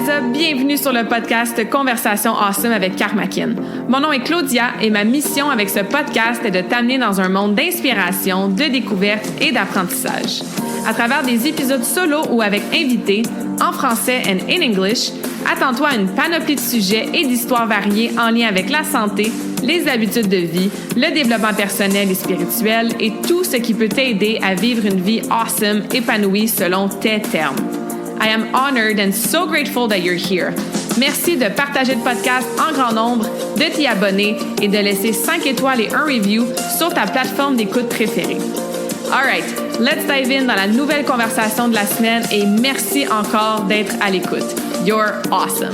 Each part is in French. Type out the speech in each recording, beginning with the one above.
Up, bienvenue sur le podcast Conversation Awesome avec Karmakin. Mon nom est Claudia et ma mission avec ce podcast est de t'amener dans un monde d'inspiration, de découverte et d'apprentissage. À travers des épisodes solo ou avec invités, en français and in English, attends-toi à une panoplie de sujets et d'histoires variées en lien avec la santé, les habitudes de vie, le développement personnel et spirituel et tout ce qui peut t'aider à vivre une vie awesome, épanouie selon tes termes. I am honored and so grateful that you're here. Merci de partager le podcast en grand nombre, de t'y abonner et de laisser 5 étoiles et un review sur ta plateforme d'écoute préférée. All right, let's dive in dans la nouvelle conversation de la semaine et merci encore d'être à l'écoute. You're awesome.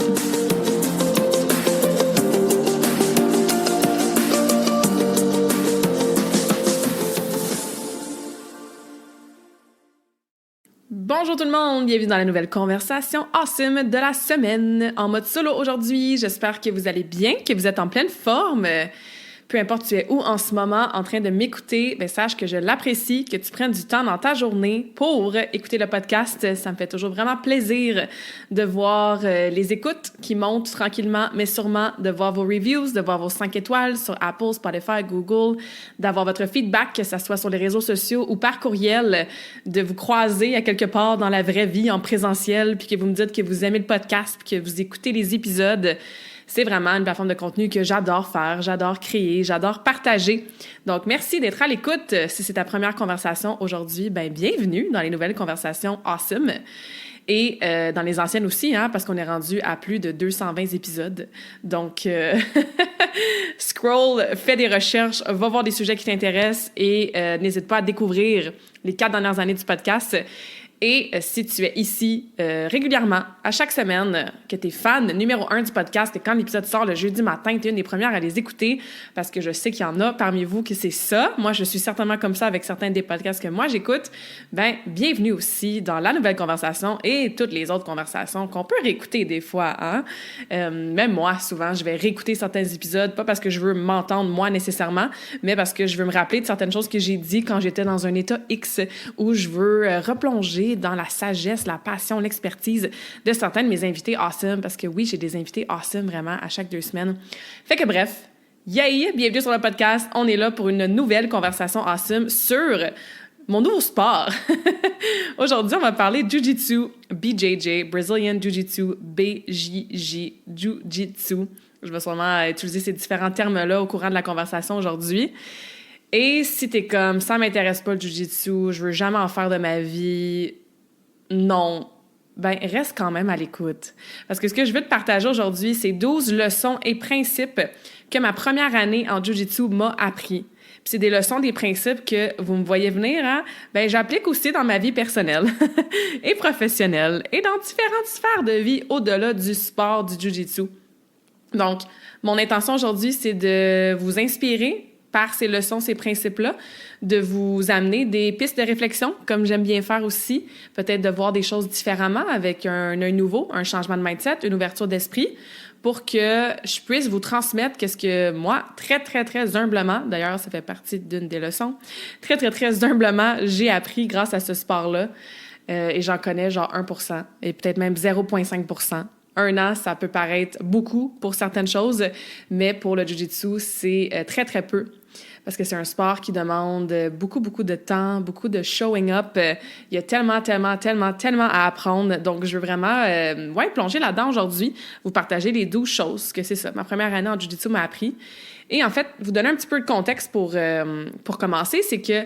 Bonjour tout le monde, bienvenue dans la nouvelle conversation awesome de la semaine en mode solo aujourd'hui. J'espère que vous allez bien, que vous êtes en pleine forme. Peu importe tu es où en ce moment en train de m'écouter, sache que je l'apprécie, que tu prennes du temps dans ta journée pour écouter le podcast. Ça me fait toujours vraiment plaisir de voir les écoutes qui montent tranquillement, mais sûrement de voir vos reviews, de voir vos 5 étoiles sur Apple, Spotify, Google, d'avoir votre feedback, que ça soit sur les réseaux sociaux ou par courriel, de vous croiser à quelque part dans la vraie vie, en présentiel, puis que vous me dites que vous aimez le podcast, puis que vous écoutez les épisodes. C'est vraiment une plateforme de contenu que j'adore faire, j'adore créer, j'adore partager. Donc, merci d'être à l'écoute. Si c'est ta première conversation aujourd'hui, bienvenue dans les nouvelles conversations awesome. Et dans les anciennes aussi, parce qu'on est rendu à plus de 220 épisodes. Donc, scroll, fais des recherches, va voir des sujets qui t'intéressent et n'hésite pas à découvrir les 4 dernières années du podcast. Et si tu es ici régulièrement, à chaque semaine, que tu es fan numéro 1 du podcast et quand l'épisode sort le jeudi matin, tu es une des premières à les écouter parce que je sais qu'il y en a parmi vous que c'est ça. Moi, je suis certainement comme ça avec certains des podcasts que moi j'écoute. Bienvenue aussi dans la nouvelle conversation et toutes les autres conversations qu'on peut réécouter des fois. Même moi, souvent, je vais réécouter certains épisodes, pas parce que je veux m'entendre moi nécessairement, mais parce que je veux me rappeler de certaines choses que j'ai dit quand j'étais dans un état X où je veux replonger dans la sagesse, la passion, l'expertise de certains de mes invités awesome, parce que oui, j'ai des invités awesome vraiment à chaque 2 semaines. Fait que bref, yay! Bienvenue sur le podcast. On est là pour une nouvelle conversation awesome sur mon nouveau sport. Aujourd'hui, on va parler Jiu-Jitsu, BJJ, Brazilian Jiu-Jitsu, BJJ, Jiu-Jitsu. Je vais sûrement utiliser ces différents termes-là au courant de la conversation aujourd'hui. Et si t'es comme, ça m'intéresse pas le Jiu-Jitsu, je veux jamais en faire de ma vie, non, reste quand même à l'écoute. Parce que ce que je veux te partager aujourd'hui, c'est 12 leçons et principes que ma première année en Jiu-Jitsu m'a appris. Puis c'est des leçons, des principes que vous me voyez venir, j'applique aussi dans ma vie personnelle et professionnelle et dans différentes sphères de vie au-delà du sport du Jiu-Jitsu. Donc, mon intention aujourd'hui, c'est de vous inspirer par ces leçons, ces principes-là, de vous amener des pistes de réflexion, comme j'aime bien faire aussi, peut-être de voir des choses différemment avec un œil nouveau, un changement de mindset, une ouverture d'esprit, pour que je puisse vous transmettre qu'est-ce que moi, très, très, très humblement, d'ailleurs, ça fait partie d'une des leçons, très, très, très humblement, j'ai appris grâce à ce sport-là, et j'en connais genre 1%, et peut-être même 0,5%. 1 an, ça peut paraître beaucoup pour certaines choses, mais pour le Jiu-Jitsu, c'est très, très peu. Parce que c'est un sport qui demande beaucoup, beaucoup de temps, beaucoup de showing up. Il y a tellement, tellement, tellement, tellement à apprendre. Donc, je veux vraiment plonger là-dedans aujourd'hui, vous partager les 12 choses, que c'est ça. Ma première année en Jiu-Jitsu m'a appris. Et en fait, vous donner un petit peu de contexte pour commencer, c'est que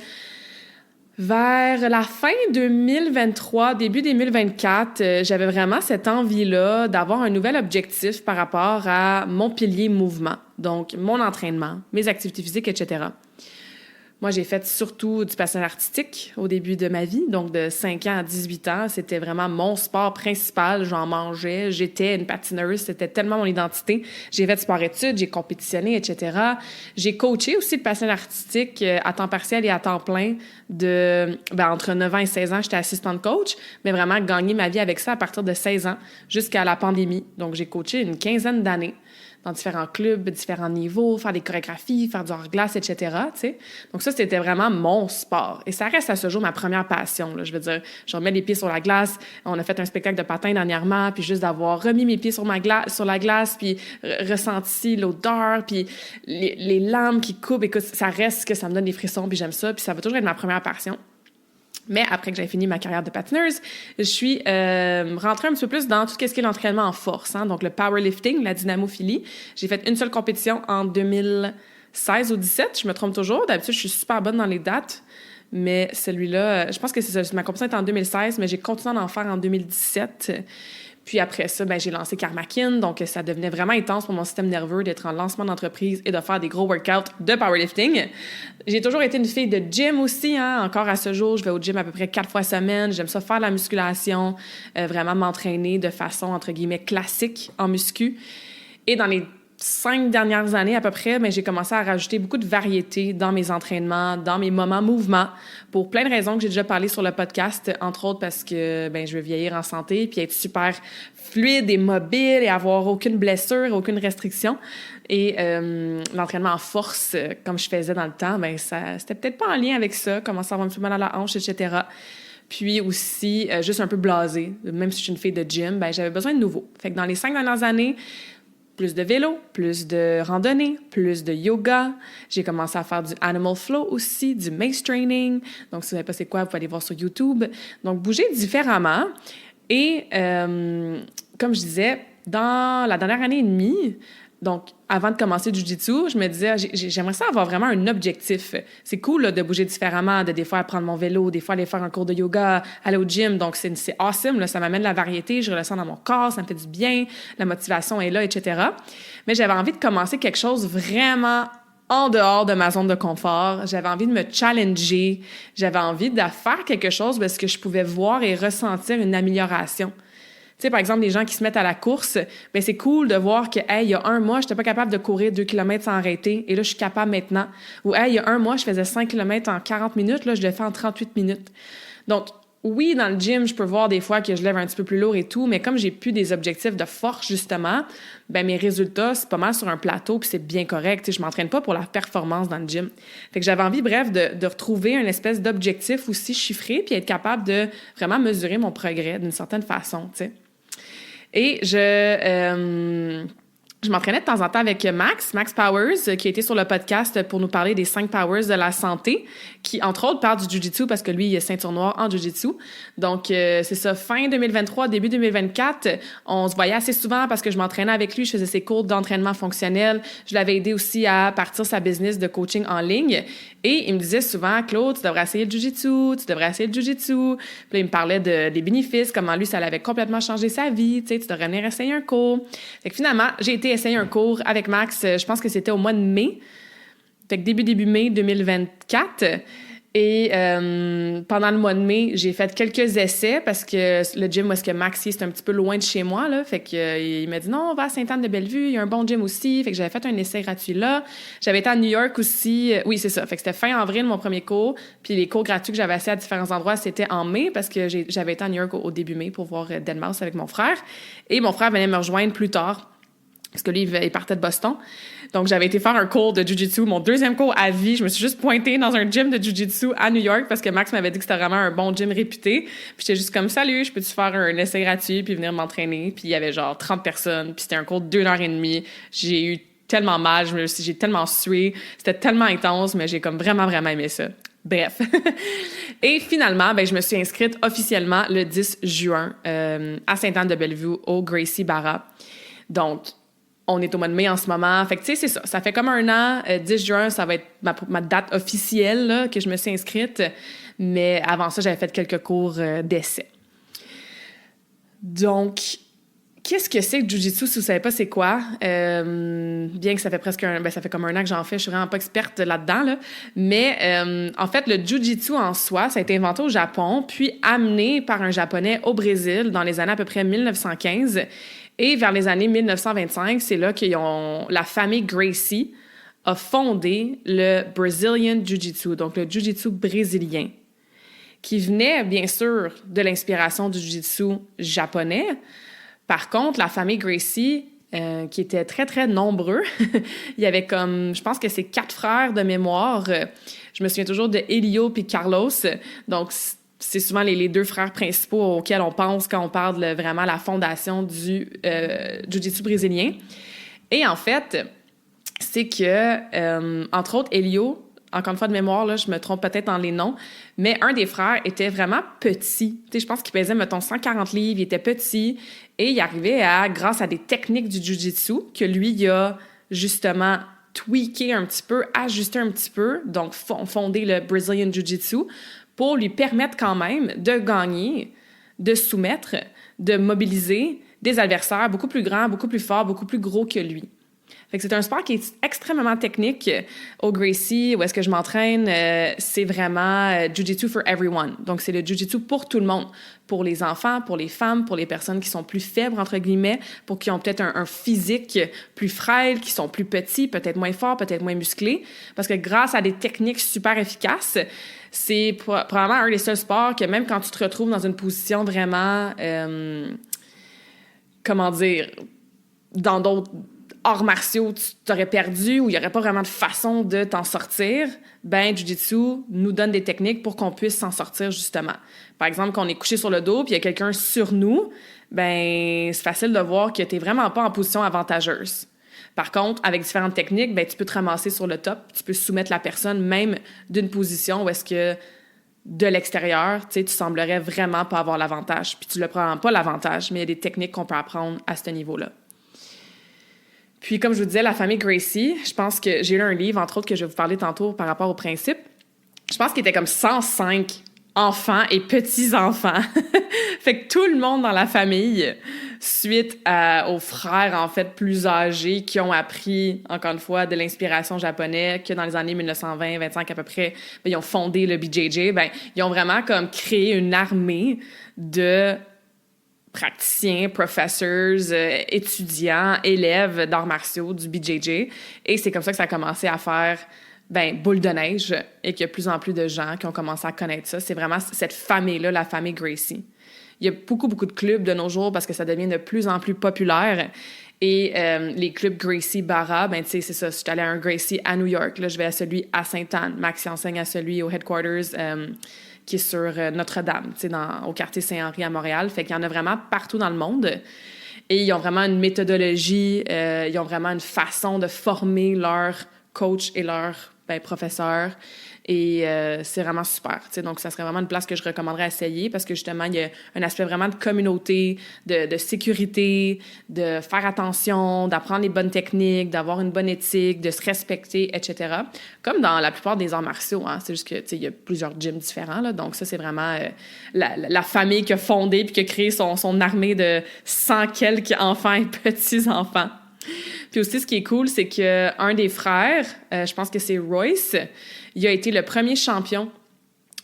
vers la fin 2023, début 2024, j'avais vraiment cette envie-là d'avoir un nouvel objectif par rapport à mon pilier mouvement, donc mon entraînement, mes activités physiques, etc. Moi, j'ai fait surtout du patin artistique au début de ma vie, donc de 5 ans à 18 ans. C'était vraiment mon sport principal. J'en mangeais, j'étais une patineuse, c'était tellement mon identité. J'ai fait sport-études, j'ai compétitionné, etc. J'ai coaché aussi le patin artistique à temps partiel et à temps plein entre 9 ans et 16 ans. J'étais assistante coach, mais vraiment gagné ma vie avec ça à partir de 16 ans jusqu'à la pandémie. Donc, j'ai coaché une 15aine d'années. dans différents clubs, différents niveaux, faire des chorégraphies, faire du hors-glace, etc., tu sais. Donc ça, c'était vraiment mon sport. Et ça reste à ce jour ma première passion, là. Je veux dire, je remets les pieds sur la glace. On a fait un spectacle de patin dernièrement, puis juste d'avoir remis mes pieds sur la glace, puis ressenti l'odeur, puis les lames qui coupent. Écoute, ça reste que ça me donne des frissons, puis j'aime ça, puis ça va toujours être ma première passion. Mais après que j'ai fini ma carrière de patineuse, je suis rentrée un petit peu plus dans tout ce qui est l'entraînement en force, hein, donc le powerlifting, la dynamophilie. J'ai fait une seule compétition en 2016 ou 2017, je me trompe toujours. D'habitude, je suis super bonne dans les dates, mais celui-là, je pense que c'est ça, ma compétition était en 2016, mais j'ai continué à en faire en 2017. Puis après ça, j'ai lancé Karmakin, donc ça devenait vraiment intense pour mon système nerveux d'être en lancement d'entreprise et de faire des gros workouts de powerlifting. J'ai toujours été une fille de gym aussi, hein. Encore à ce jour, je vais au gym à peu près 4 fois semaine. J'aime ça faire de la musculation, vraiment m'entraîner de façon, entre guillemets, classique en muscu. Et dans les 5 dernières années à peu près, j'ai commencé à rajouter beaucoup de variété dans mes entraînements, dans mes moments mouvements, pour plein de raisons que j'ai déjà parlé sur le podcast, entre autres parce que je veux vieillir en santé puis être super fluide et mobile et avoir aucune blessure, aucune restriction. Et l'entraînement en force, comme je faisais dans le temps, c'était peut-être pas en lien avec ça, commencer à avoir un petit peu mal à la hanche, etc. Puis aussi, juste un peu blasée. Même si je suis une fille de gym, j'avais besoin de nouveau. Fait que dans les 5 dernières années, plus de vélo, plus de randonnée, plus de yoga. J'ai commencé à faire du animal flow aussi, du mace training. Donc, si vous ne savez pas c'est quoi, vous pouvez aller voir sur YouTube. Donc, bouger différemment. Et comme je disais, dans la dernière année et demie, donc avant de commencer le Jiu-Jitsu, je me disais, j'aimerais ça avoir vraiment un objectif. C'est cool là, de bouger différemment, de des fois prendre mon vélo, des fois aller faire un cours de yoga, aller au gym. Donc, c'est awesome. Là, ça m'amène de la variété, je ressens dans mon corps, ça me fait du bien, la motivation est là, etc. Mais j'avais envie de commencer quelque chose vraiment en dehors de ma zone de confort. J'avais envie de me challenger. J'avais envie de faire quelque chose parce que je pouvais voir et ressentir une amélioration. Tu sais, par exemple, les gens qui se mettent à la course, c'est cool de voir que, il y a un mois, je n'étais pas capable de courir 2 km sans arrêter, et là, je suis capable maintenant. Ou, il y a un mois, je faisais 5 km en 40 minutes, là, je le fais en 38 minutes. Donc, oui, dans le gym, je peux voir des fois que je lève un petit peu plus lourd et tout, mais comme j'ai plus des objectifs de force, justement, mes résultats, c'est pas mal sur un plateau, puis c'est bien correct. Tu sais, je m'entraîne pas pour la performance dans le gym. Fait que j'avais envie, bref, de retrouver une espèce d'objectif aussi chiffré, puis être capable de vraiment mesurer mon progrès d'une certaine façon, tu sais. Et je m'entraînais de temps en temps avec Max Powers, qui a été sur le podcast pour nous parler des 5 powers de la santé, qui, entre autres, parle du Jiu-Jitsu parce que lui, il est ceinture noire en Jiu-Jitsu. Donc, c'est ça, fin 2023, début 2024, on se voyait assez souvent parce que je m'entraînais avec lui, je faisais ses cours d'entraînement fonctionnel. Je l'avais aidé aussi à partir sa business de coaching en ligne. Et il me disait souvent, Claude, tu devrais essayer le Jiu-Jitsu, tu devrais essayer le Jiu-Jitsu. Puis là, il me parlait des bénéfices, comment lui, ça l'avait complètement changé sa vie, tu sais, tu devrais venir essayer un cours. Fait que finalement, j'ai été essayer un cours avec Max, je pense que c'était au mois de mai, fait que début mai 2024. Et pendant le mois de mai, j'ai fait quelques essais parce que le gym où est-ce que Max est un petit peu loin de chez moi, là. Fait que il m'a dit non, on va à Sainte-Anne-de-Bellevue, il y a un bon gym aussi. Fait que j'avais fait un essai gratuit là. J'avais été à New York aussi. Oui, c'est ça. Fait que c'était fin avril mon premier cours. Puis les cours gratuits que j'avais essayés à différents endroits, c'était en mai parce que j'avais été à New York au début mai pour voir Deadmau5 avec mon frère. Et mon frère venait me rejoindre plus tard parce que lui, il partait de Boston. Donc, j'avais été faire un cours de Jiu-Jitsu, mon 2e cours à vie. Je me suis juste pointée dans un gym de Jiu-Jitsu à New York parce que Max m'avait dit que c'était vraiment un bon gym réputé. Puis j'étais juste comme, salut, je peux-tu faire un essai gratuit puis venir m'entraîner? Puis il y avait genre 30 personnes. Puis c'était un cours de 2h30. J'ai eu tellement mal, j'ai tellement sué. C'était tellement intense, mais j'ai comme vraiment, vraiment aimé ça. Bref. Et finalement, je me suis inscrite officiellement le 10 juin à Sainte-Anne-de-Bellevue au Gracie Barra. Donc, on est au mois de mai en ce moment. Fait que, tu sais, c'est ça. Ça fait comme un an. 10 juin, ça va être ma date officielle là, que je me suis inscrite. Mais avant ça, j'avais fait quelques cours d'essai. Donc, qu'est-ce que c'est que Jiu-Jitsu, si vous ne savez pas c'est quoi? Bien que ça fait ça fait comme un an que j'en fais. Je suis vraiment pas experte là-dedans, là. Mais, en fait, le Jiu-Jitsu en soi, ça a été inventé au Japon, puis amené par un Japonais au Brésil dans les années à peu près 1915. Et vers les années 1925, c'est là que la famille Gracie a fondé le Brazilian Jiu-Jitsu, donc le Jiu-Jitsu brésilien, qui venait bien sûr de l'inspiration du Jiu-Jitsu japonais. Par contre, la famille Gracie qui étaient très, très nombreux. Il y avait comme, je pense que c'est 4 frères de mémoire. Je me souviens toujours de Elio puis Carlos. Donc, c'est souvent les 2 frères principaux auxquels on pense quand on parle de vraiment la fondation du Jiu-Jitsu brésilien. Et en fait, c'est que, entre autres, Elio, encore une fois de mémoire, là, je me trompe peut-être dans les noms, mais un des frères était vraiment petit. Tu sais, je pense qu'il pesait, mettons, 140 livres, il était petit, et il arrivait à, grâce à des techniques du Jiu-Jitsu, que lui, il a justement tweaké un petit peu, ajusté un petit peu, donc fondé le Brazilian Jiu-Jitsu, pour lui permettre quand même de gagner, de soumettre, de mobiliser des adversaires beaucoup plus grands, beaucoup plus forts, beaucoup plus gros que lui. Fait que c'est un sport qui est extrêmement technique. Au Gracie, où est-ce que je m'entraîne, c'est vraiment Jiu-Jitsu for everyone. Donc, c'est le Jiu-Jitsu pour tout le monde. Pour les enfants, pour les femmes, pour les personnes qui sont plus faibles, entre guillemets, pour qui ont peut-être un physique plus frêle, qui sont plus petits, peut-être moins forts, peut-être moins musclés. Parce que grâce à des techniques super efficaces, c'est probablement un des seuls sports que même quand tu te retrouves dans une position vraiment, comment dire, dans d'autres arts martiaux, tu t'aurais perdu ou il n'y aurait pas vraiment de façon de t'en sortir, ben Jiu-Jitsu nous donne des techniques pour qu'on puisse s'en sortir, justement. Par exemple, quand on est couché sur le dos puis il y a quelqu'un sur nous, ben c'est facile de voir que tu n'es vraiment pas en position avantageuse. Par contre, avec différentes techniques, ben tu peux te ramasser sur le top, tu peux soumettre la personne même d'une position où est-ce que de l'extérieur, tu sais, tu semblerais vraiment pas avoir l'avantage. Puis tu n'as probablement pas l'avantage, mais il y a des techniques qu'on peut apprendre à ce niveau-là. Puis, comme je vous disais, la famille Gracie, je pense que j'ai lu un livre, entre autres, que je vais vous parler tantôt par rapport au principe. Je pense qu'il était comme 105 enfants et petits-enfants. Fait que tout le monde dans la famille, suite aux frères, en fait, plus âgés, qui ont appris, encore une fois, de l'inspiration japonaise, que dans les années 1920-25 à peu près, ben, ils ont fondé le BJJ, ben, ils ont vraiment comme créé une armée de praticiens, professeurs, étudiants, élèves d'arts martiaux du BJJ. Et c'est comme ça que ça a commencé à faire boule de neige et qu'il y a de plus en plus de gens qui ont commencé à connaître ça. C'est vraiment cette famille-là, la famille Gracie. Il y a beaucoup, beaucoup de clubs de nos jours parce que ça devient de plus en plus populaire. Et les clubs Gracie Barra, ben tu sais, c'est ça. Je suis allée à un Gracie à New York. Là, je vais à celui à Sainte-Anne. Max y enseigne à celui au headquarters qui est sur Notre-Dame, tu sais, au quartier Saint-Henri à Montréal. Fait qu'il y en a vraiment partout dans le monde. Et ils ont vraiment une méthodologie, ils ont vraiment une façon de former leurs coachs et leurs professeurs. Et c'est vraiment super. Tu sais, donc, ça serait vraiment une place que je recommanderais à essayer parce que, justement, il y a un aspect vraiment de communauté, de sécurité, de faire attention, d'apprendre les bonnes techniques, d'avoir une bonne éthique, de se respecter, etc. Comme dans la plupart des arts martiaux. Hein, c'est juste que, tu sais, il y a plusieurs gyms différents. Là, donc, ça, c'est vraiment la famille qui a fondé puis qui a créé son armée de 100 quelques enfants et petits-enfants. Puis aussi, ce qui est cool, c'est qu'un des frères, je pense que c'est Royce, il a été le premier champion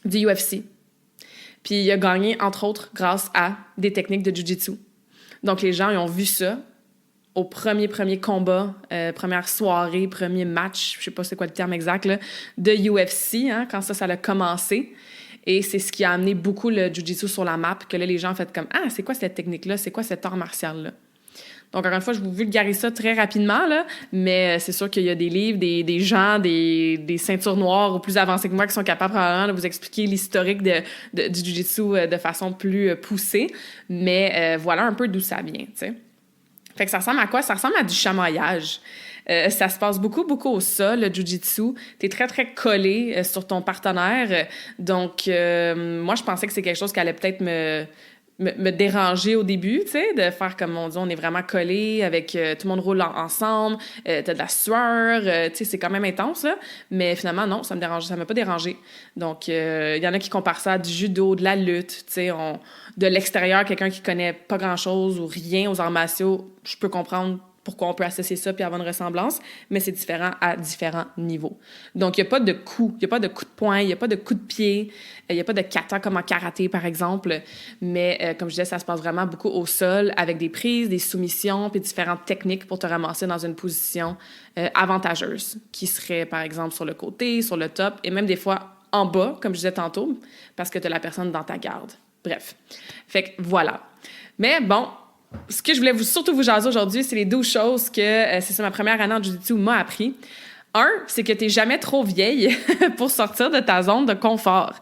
du UFC. Puis il a gagné, entre autres, grâce à des techniques de Jiu-Jitsu. Donc, les gens, ils ont vu ça au premier combat, première soirée, premier match, je sais pas c'est quoi le terme exact, là, de UFC, hein, quand ça a commencé. Et c'est ce qui a amené beaucoup le Jiu-Jitsu sur la map, que là, les gens ont fait comme « Ah, c'est quoi cette technique-là? C'est quoi cet art martial-là? » Donc, encore une fois, je vous vulgarise ça très rapidement, là, mais c'est sûr qu'il y a des livres, des gens, des ceintures noires ou plus avancés que moi qui sont capables probablement de vous expliquer l'historique du Jiu-Jitsu de façon plus poussée. Mais voilà un peu d'où ça vient, tu sais. Fait que ça ressemble à quoi? Ça ressemble à du chamaillage. Ça se passe beaucoup au sol, le Jiu-Jitsu. T'es très, très collé sur ton partenaire. Donc, moi, je pensais que c'est quelque chose qui allait peut-être me déranger au début, tu sais, de faire comme on dit, on est vraiment collés avec tout le monde roule ensemble, t'as de la sueur, tu sais, c'est quand même intense, là. Mais finalement, non, ça m'a pas dérangé. Donc, il y en a qui comparent ça à du judo, de la lutte, tu sais, de l'extérieur, quelqu'un qui connaît pas grand-chose ou rien aux arts martiaux, je peux comprendre pourquoi on peut associer ça puis avoir une ressemblance, mais c'est différent à différents niveaux. Donc, il n'y a pas de coups, il n'y a pas de coups de poing, il n'y a pas de coups de pied, il n'y a pas de kata comme en karaté, par exemple, mais comme je disais, ça se passe vraiment beaucoup au sol avec des prises, des soumissions puis différentes techniques pour te ramasser dans une position avantageuse qui serait, par exemple, sur le côté, sur le top et même des fois en bas, comme je disais tantôt, parce que tu as la personne dans ta garde. Bref. Fait que voilà. Mais bon, ce que je voulais surtout vous jaser aujourd'hui, c'est les 12 choses que, c'est ça, ma première année en jiu-jitsu m'a appris. Un, c'est que t'es jamais trop vieille pour sortir de ta zone de confort.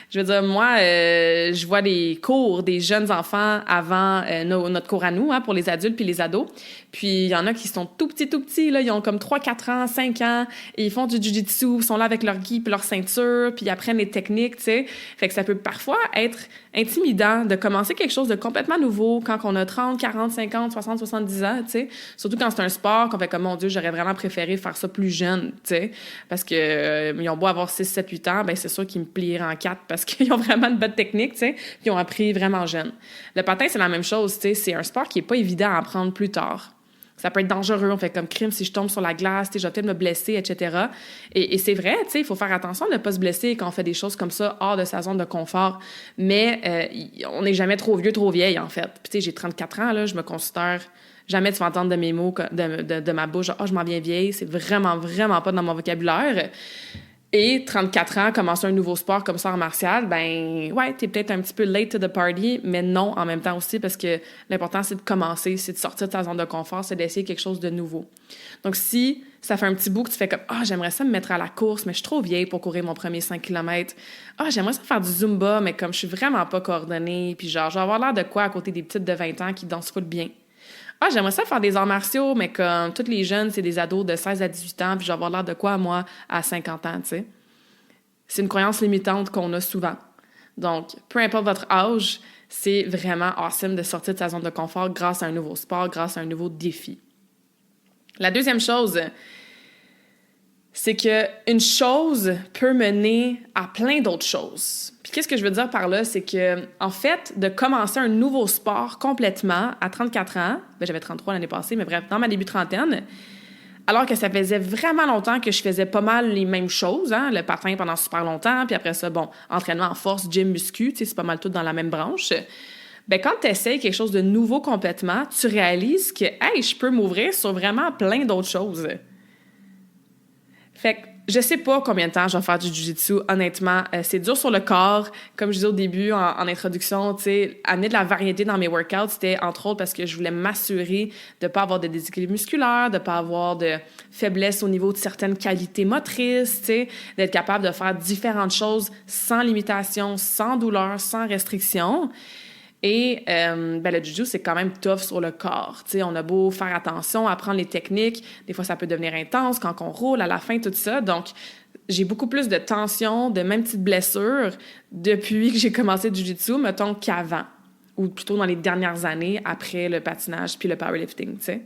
Je veux dire, moi, je vois des cours des jeunes enfants avant notre cours à nous, hein, pour les adultes puis les ados. Puis il y en a qui sont tout petits, là, ils ont comme 3, 4 ans, 5 ans, et ils font du jiu-jitsu, ils sont là avec leur gi puis leur ceinture, puis ils apprennent les techniques, tu sais. Fait que ça peut parfois être intimidant de commencer quelque chose de complètement nouveau quand on a 30, 40, 50, 60, 70 ans, tu sais. Surtout quand c'est un sport qu'on fait comme, mon Dieu, j'aurais vraiment préféré faire ça plus jeune, tu sais. Parce que ils ont beau avoir 6, 7, 8 ans, ben c'est sûr qu'ils me plieraient en 4 parce qu'ils ont vraiment une bonne technique, tu sais, puis ils ont appris vraiment jeune. Le patin, c'est la même chose, tu sais. C'est un sport qui est pas évident à apprendre plus tard. Ça peut être dangereux, on fait comme crime si je tombe sur la glace, je vais peut-être me blesser, etc. Et c'est vrai, il faut faire attention de ne pas se blesser quand on fait des choses comme ça hors de sa zone de confort. Mais on n'est jamais trop vieux, trop vieille, en fait. Puis j'ai 34 ans, là, je me considère... Jamais tu vas entendre de mes mots, de ma bouche, « je m'en viens vieille », c'est vraiment, vraiment pas dans mon vocabulaire. Et 34 ans, commencer un nouveau sport comme ça en martial, ben ouais, t'es peut-être un petit peu late to the party, mais non en même temps aussi, parce que l'important, c'est de commencer, c'est de sortir de ta zone de confort, c'est d'essayer quelque chose de nouveau. Donc, si ça fait un petit bout que tu fais comme « j'aimerais ça me mettre à la course, mais je suis trop vieille pour courir mon premier 5 km. J'aimerais ça faire du Zumba, mais comme je suis vraiment pas coordonnée, puis genre, je vais avoir l'air de quoi à côté des petites de 20 ans qui dansent full bien. J'aimerais ça faire des arts martiaux, mais comme tous les jeunes, c'est des ados de 16 à 18 ans, puis je vais avoir l'air de quoi, moi, à 50 ans, tu sais. C'est une croyance limitante qu'on a souvent. Donc, peu importe votre âge, c'est vraiment awesome de sortir de sa zone de confort grâce à un nouveau sport, grâce à un nouveau défi. La deuxième chose, c'est qu'une chose peut mener à plein d'autres choses. Puis qu'est-ce que je veux dire par là? C'est que, en fait, de commencer un nouveau sport complètement à 34 ans, j'avais 33 l'année passée, mais bref, dans ma début trentaine, alors que ça faisait vraiment longtemps que je faisais pas mal les mêmes choses, hein, le patin pendant super longtemps, puis après ça, entraînement en force, gym, muscu, c'est pas mal tout dans la même branche. Quand tu essaies quelque chose de nouveau complètement, tu réalises que, je peux m'ouvrir sur vraiment plein d'autres choses. Fait que je sais pas combien de temps je vais faire du jiu-jitsu, honnêtement. C'est dur sur le corps. Comme je disais au début, en introduction, tu sais, amener de la variété dans mes workouts, c'était entre autres parce que je voulais m'assurer de pas avoir de déséquilibre musculaire, de pas avoir de faiblesse au niveau de certaines qualités motrices, tu sais, d'être capable de faire différentes choses sans limitation, sans douleur, sans restriction. Et le judo, c'est quand même tough sur le corps. T'sais, on a beau faire attention, apprendre les techniques. Des fois, ça peut devenir intense quand on roule à la fin, tout ça. Donc, j'ai beaucoup plus de tension, de même petites blessures depuis que j'ai commencé le jiu-jitsu, mettons, qu'avant. Ou plutôt dans les dernières années, après le patinage puis le powerlifting, tu sais.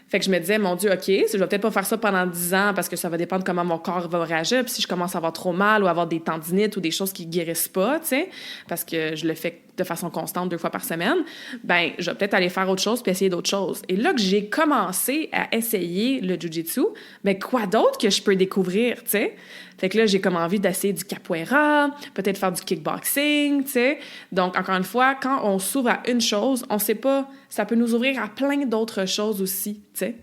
Fait que je me disais, mon Dieu, OK, je vais peut-être pas faire ça pendant 10 ans parce que ça va dépendre comment mon corps va réagir. Puis si je commence à avoir trop mal ou avoir des tendinites ou des choses qui guérissent pas, tu sais, parce que je le fais de façon constante 2 fois par semaine, je vais peut-être aller faire autre chose puis essayer d'autres choses. Et là que j'ai commencé à essayer le jiu-jitsu, quoi d'autre que je peux découvrir, tu sais? Fait que là, j'ai comme envie d'essayer du capoeira, peut-être faire du kickboxing, tu sais. Donc, encore une fois, quand on s'ouvre à une chose, on sait pas, ça peut nous ouvrir à plein d'autres choses aussi, tu sais.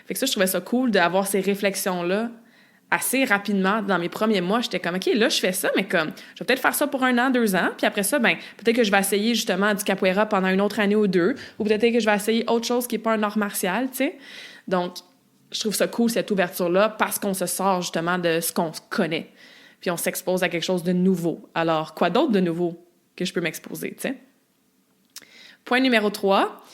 Fait que ça, je trouvais ça cool d'avoir ces réflexions-là assez rapidement. Dans mes premiers mois, j'étais comme, OK, là, je fais ça, mais comme, je vais peut-être faire ça pour 1 an, 2 ans, puis après ça, peut-être que je vais essayer justement du capoeira pendant une autre année ou 2, ou peut-être que je vais essayer autre chose qui n'est pas un art martial, tu sais. Donc, je trouve ça cool, cette ouverture-là, parce qu'on se sort justement de ce qu'on connaît. Puis on s'expose à quelque chose de nouveau. Alors, quoi d'autre de nouveau que je peux m'exposer, tu sais? Point numéro 3.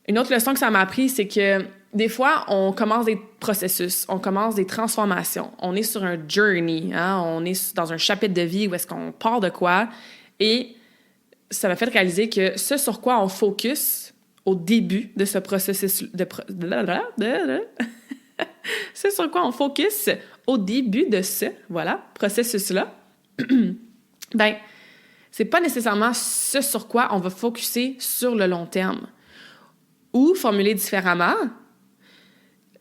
Une autre leçon que ça m'a appris, c'est que des fois, on commence des processus, on commence des transformations. On est sur un journey, hein? On est dans un chapitre de vie où est-ce qu'on part de quoi. Et ça m'a fait réaliser que ce sur quoi on focus au début de ce processus c'est sur quoi on focus au début de ce processus-là, c'est pas nécessairement ce sur quoi on va focuser sur le long terme. Ou, formulé différemment,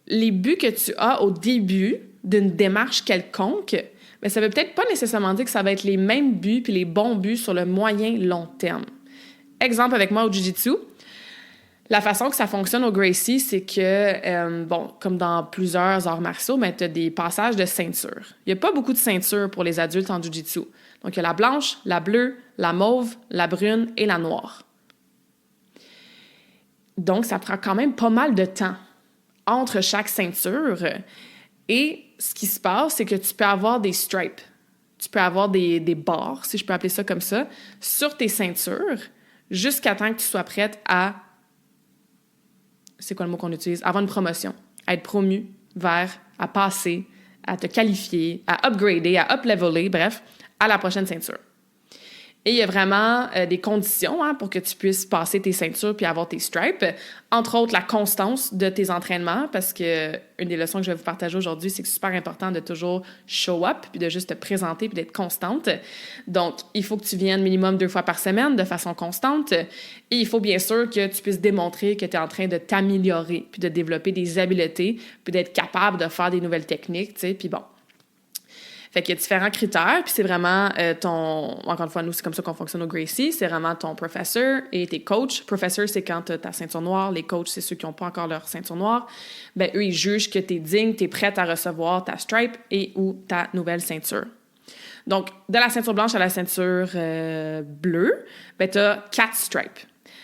les buts que tu as au début d'une démarche quelconque, ça veut peut-être pas nécessairement dire que ça va être les mêmes buts puis les bons buts sur le moyen long terme. Exemple avec moi au Jiu-Jitsu, la façon que ça fonctionne au Gracie, c'est que, comme dans plusieurs arts martiaux, tu as des passages de ceinture. Il n'y a pas beaucoup de ceintures pour les adultes en Jiu-Jitsu. Donc, il y a la blanche, la bleue, la mauve, la brune et la noire. Donc, ça prend quand même pas mal de temps entre chaque ceinture. Et ce qui se passe, c'est que tu peux avoir des stripes. Tu peux avoir des barres, si je peux appeler ça comme ça, sur tes ceintures jusqu'à temps que tu sois prête à... C'est quoi le mot qu'on utilise? Avoir une promotion. À être promu à passer, à te qualifier, à upgrader, à up-leveler, bref, à la prochaine ceinture. Et il y a vraiment des conditions pour que tu puisses passer tes ceintures puis avoir tes stripes. Entre autres, la constance de tes entraînements, parce que une des leçons que je vais vous partager aujourd'hui, c'est que c'est super important de toujours show up puis de juste te présenter puis d'être constante. Donc, il faut que tu viennes minimum 2 fois par semaine de façon constante. Et il faut bien sûr que tu puisses démontrer que tu es en train de t'améliorer puis de développer des habiletés puis d'être capable de faire des nouvelles techniques, tu sais, puis bon. Fait qu'il y a différents critères, puis c'est vraiment encore une fois, nous, c'est comme ça qu'on fonctionne au Gracie, c'est vraiment ton professeur et tes coachs. Professeur, c'est quand tu as ta ceinture noire. Les coachs, c'est ceux qui n'ont pas encore leur ceinture noire. Ben eux, ils jugent que tu es digne, tu es prête à recevoir ta stripe et ou ta nouvelle ceinture. Donc, de la ceinture blanche à la ceinture bleue, ben tu as 4 stripes.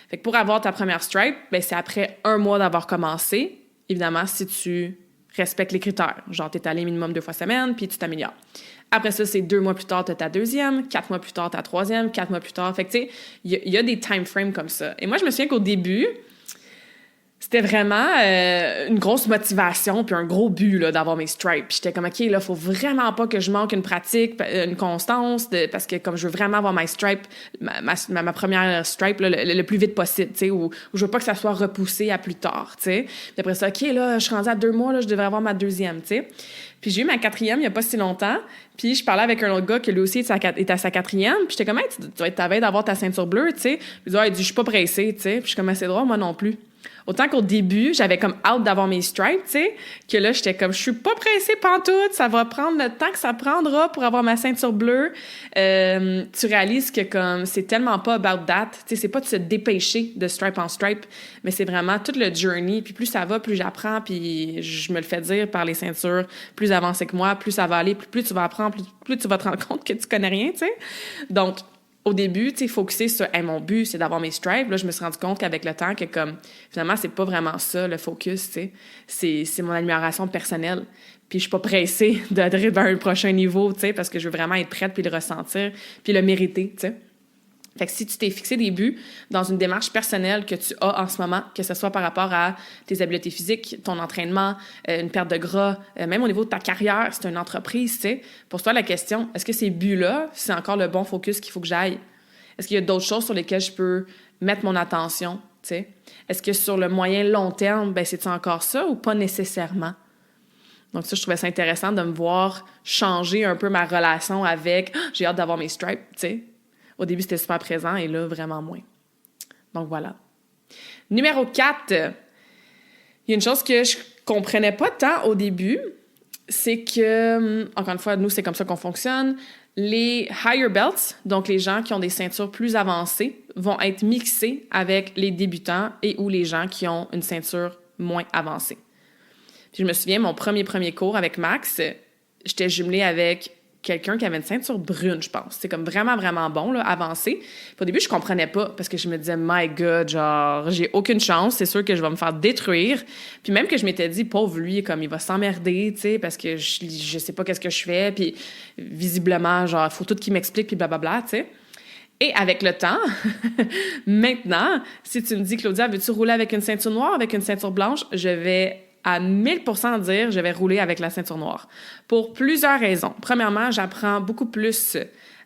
Fait que pour avoir ta première stripe, ben c'est après 1 mois d'avoir commencé. Évidemment, si tu respecte les critères. Genre, t'es allé minimum 2 fois semaine, puis tu t'améliores. Après ça, c'est 2 mois plus tard, t'as ta deuxième, 4 mois plus tard, ta troisième, 4 mois plus tard. Fait que, tu sais, il y a des time frames comme ça. Et moi, je me souviens qu'au début, c'était vraiment une grosse motivation puis un gros but là, d'avoir mes stripes. Puis j'étais comme, OK, là, faut vraiment pas que je manque une pratique, une constance, parce que comme je veux vraiment avoir ma stripe, ma première stripe là, le plus vite possible, tu sais, où je veux pas que ça soit repoussé à plus tard, tu sais. Puis après ça, OK, là, je suis rendue à 2 mois, là, je devrais avoir ma deuxième, tu sais. Puis j'ai eu ma 4e il y a pas si longtemps, puis je parlais avec un autre gars qui lui aussi est à sa 4e, puis j'étais comme, hey, tu vas être ta veille d'avoir ta ceinture bleue, tu sais. Il dit, je suis pas pressée, tu sais. Puis je suis comme, c'est drôle, moi non plus. Autant qu'au début, j'avais comme hâte d'avoir mes stripes, tu sais, que là, j'étais comme, je suis pas pressée pantoute, ça va prendre le temps que ça prendra pour avoir ma ceinture bleue. Tu réalises que comme, c'est tellement pas about that, tu sais, c'est pas de se dépêcher de stripe en stripe, mais c'est vraiment tout le journey, puis plus ça va, plus j'apprends, puis je me le fais dire par les ceintures, plus avancé que moi, plus ça va aller, plus tu vas apprendre, plus tu vas te rendre compte que tu connais rien, tu sais. Donc, au début, tu sais, focusser sur « mon but, c'est d'avoir mes stripes », là, je me suis rendu compte qu'avec le temps, que comme, finalement, c'est pas vraiment ça, le focus, tu sais. C'est mon amélioration personnelle. Puis je suis pas pressée d'adhérer vers un prochain niveau, tu sais, parce que je veux vraiment être prête, puis le ressentir, puis le mériter, tu sais. Fait que si tu t'es fixé des buts dans une démarche personnelle que tu as en ce moment, que ce soit par rapport à tes habiletés physiques, ton entraînement, une perte de gras, même au niveau de ta carrière, c'est une entreprise, tu sais, pose-toi la question, est-ce que ces buts-là, c'est encore le bon focus qu'il faut que j'aille? Est-ce qu'il y a d'autres choses sur lesquelles je peux mettre mon attention, tu sais? Est-ce que sur le moyen long terme, ben c'est encore ça ou pas nécessairement? Donc ça, je trouvais ça intéressant de me voir changer un peu ma relation avec « j'ai hâte d'avoir mes stripes », tu sais. Au début, c'était super présent et là, vraiment moins. Donc, voilà. Numéro 4, il y a une chose que je comprenais pas tant au début, c'est que, encore une fois, nous, c'est comme ça qu'on fonctionne. Les higher belts, donc les gens qui ont des ceintures plus avancées, vont être mixés avec les débutants et ou les gens qui ont une ceinture moins avancée. Puis je me souviens, mon premier cours avec Max, j'étais jumelée avec quelqu'un qui avait une ceinture brune, je pense. C'est comme vraiment, vraiment bon, là, avancé. Puis au début, je comprenais pas parce que je me disais, my God, genre, j'ai aucune chance. C'est sûr que je vais me faire détruire. Puis même que je m'étais dit, pauvre lui, comme il va s'emmerder, tu sais, parce que je sais pas qu'est-ce que je fais. Puis visiblement, genre, il faut tout qu'il m'explique, puis blablabla, tu sais. Et avec le temps, maintenant, si tu me dis, Claudia, veux-tu rouler avec une ceinture noire, avec une ceinture blanche, je vais à 1000% dire je vais rouler avec la ceinture noire. Pour plusieurs raisons. Premièrement, j'apprends beaucoup plus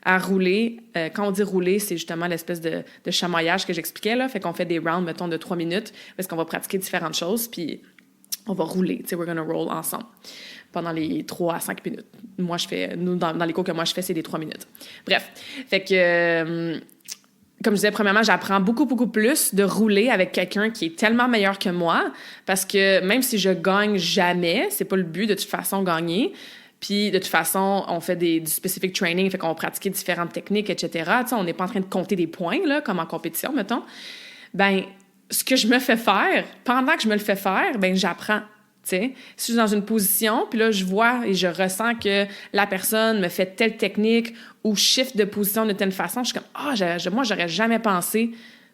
à rouler. Quand on dit rouler, c'est justement l'espèce de chamaillage que j'expliquais, là. Fait qu'on fait des rounds, mettons, de 3 minutes, parce qu'on va pratiquer différentes choses, puis on va rouler. Tu sais, we're gonna roll ensemble pendant les 3 à 5 minutes. Moi, dans les cours que moi je fais, c'est des 3 minutes. Bref. Fait que... comme je disais, premièrement, j'apprends beaucoup, beaucoup plus de rouler avec quelqu'un qui est tellement meilleur que moi, parce que même si je gagne jamais, c'est pas le but de toute façon gagner. Puis de toute façon, on fait du specific training, fait qu'on va pratiquer différentes techniques, etc. Tu sais, on n'est pas en train de compter des points, là, comme en compétition, mettons. Ben, ce que je me fais faire, pendant que je me le fais faire, ben j'apprends. T'sais, si je suis dans une position, puis là, je vois et je ressens que la personne me fait telle technique ou shift de position de telle façon, je suis comme, moi, j'aurais jamais pensé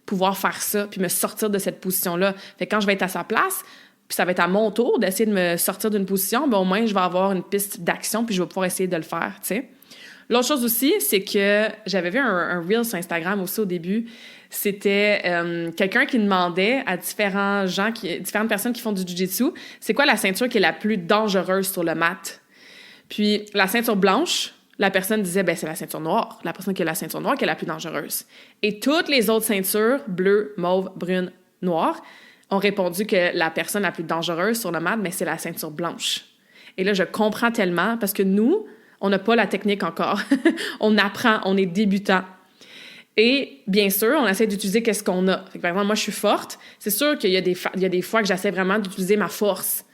pouvoir faire ça, puis me sortir de cette position-là. Fait que quand je vais être à sa place, puis ça va être à mon tour d'essayer de me sortir d'une position, ben au moins, je vais avoir une piste d'action, puis je vais pouvoir essayer de le faire, tu sais. L'autre chose aussi, c'est que j'avais vu un reel sur Instagram aussi au début. C'était quelqu'un qui demandait à différentes personnes qui font du jiu-jitsu, c'est quoi la ceinture qui est la plus dangereuse sur le mat? Puis la ceinture blanche, la personne disait, ben c'est la ceinture noire. La personne qui a la ceinture noire qui est la plus dangereuse. Et toutes les autres ceintures, bleues, mauve, brune, noire, ont répondu que la personne la plus dangereuse sur le mat, mais c'est la ceinture blanche. Et là, je comprends tellement parce que nous, on n'a pas la technique encore. On apprend, on est débutant. Et bien sûr, on essaie d'utiliser qu'est-ce qu'on a. Fait que, par exemple, moi, je suis forte. C'est sûr qu'il y a des fois que j'essaie vraiment d'utiliser ma force,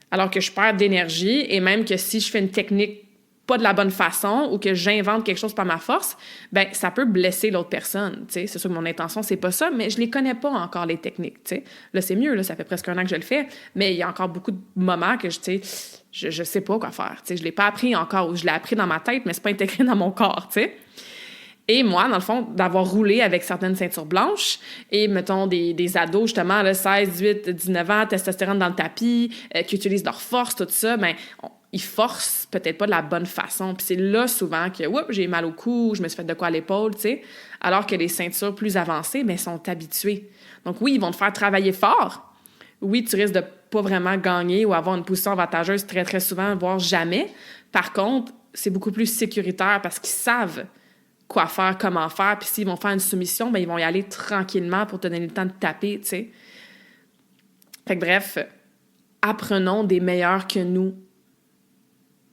alors que je perds d'énergie. Et même que si je fais une technique pas de la bonne façon ou que j'invente quelque chose par ma force, ben ça peut blesser l'autre personne. T'sais. C'est sûr que mon intention, c'est pas ça, mais je les connais pas encore, les techniques. T'sais. Là, c'est mieux, là, ça fait presque 1 an que je le fais, mais il y a encore beaucoup de moments que je sais pas quoi faire. T'sais. Je l'ai pas appris encore, ou je l'ai appris dans ma tête, mais c'est pas intégré dans mon corps. T'sais. Et moi, dans le fond, d'avoir roulé avec certaines ceintures blanches et, mettons, des ados, justement, là, 16, 18, 19 ans, testostérone dans le tapis, qui utilisent leur force, tout ça, ben ils forcent peut-être pas de la bonne façon. Puis c'est là, souvent, que, oups, j'ai mal au cou, je me suis fait de quoi à l'épaule, tu sais. Alors que les ceintures plus avancées, ben sont habituées. Donc oui, ils vont te faire travailler fort. Oui, tu risques de pas vraiment gagner ou avoir une position avantageuse très, très souvent, voire jamais. Par contre, c'est beaucoup plus sécuritaire parce qu'ils savent quoi faire, comment faire, puis s'ils vont faire une soumission, ben ils vont y aller tranquillement pour te donner le temps de taper, tu sais. Fait que bref, apprenons des meilleurs que nous.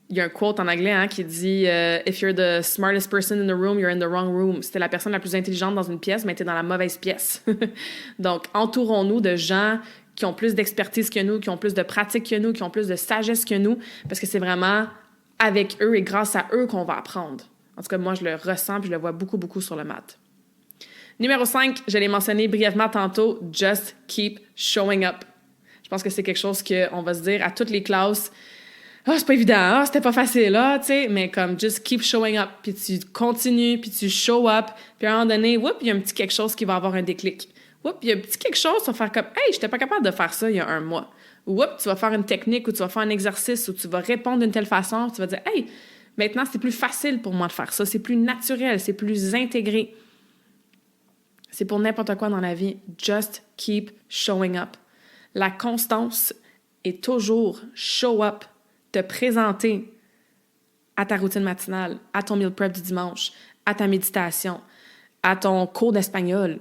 Il y a un quote en anglais qui dit « If you're the smartest person in the room, you're in the wrong room ». C'était la personne la plus intelligente dans une pièce, mais t'es dans la mauvaise pièce. Donc, entourons-nous de gens qui ont plus d'expertise que nous, qui ont plus de pratique que nous, qui ont plus de sagesse que nous, parce que c'est vraiment avec eux et grâce à eux qu'on va apprendre. En tout cas, moi, je le ressens puis je le vois beaucoup, beaucoup sur le mat. Numéro 5, je l'ai mentionné brièvement tantôt, « Just keep showing up ». Je pense que c'est quelque chose qu'on va se dire à toutes les classes. « Ah, c'est pas évident, c'était pas facile, tu sais. » Mais comme « Just keep showing up ». Puis tu continues, puis tu show up. Puis à un moment donné, il y a un petit quelque chose qui va avoir un déclic. Il y a un petit quelque chose qui va faire comme « Hey, j'étais pas capable de faire ça il y a 1 mois. » Tu vas faire une technique ou tu vas faire un exercice ou tu vas répondre d'une telle façon. Tu vas dire « Hey, maintenant, c'est plus facile pour moi de faire ça. C'est plus naturel, c'est plus intégré. » C'est pour n'importe quoi dans la vie. Just keep showing up. La constance est toujours show up, te présenter à ta routine matinale, à ton meal prep du dimanche, à ta méditation, à ton cours d'espagnol,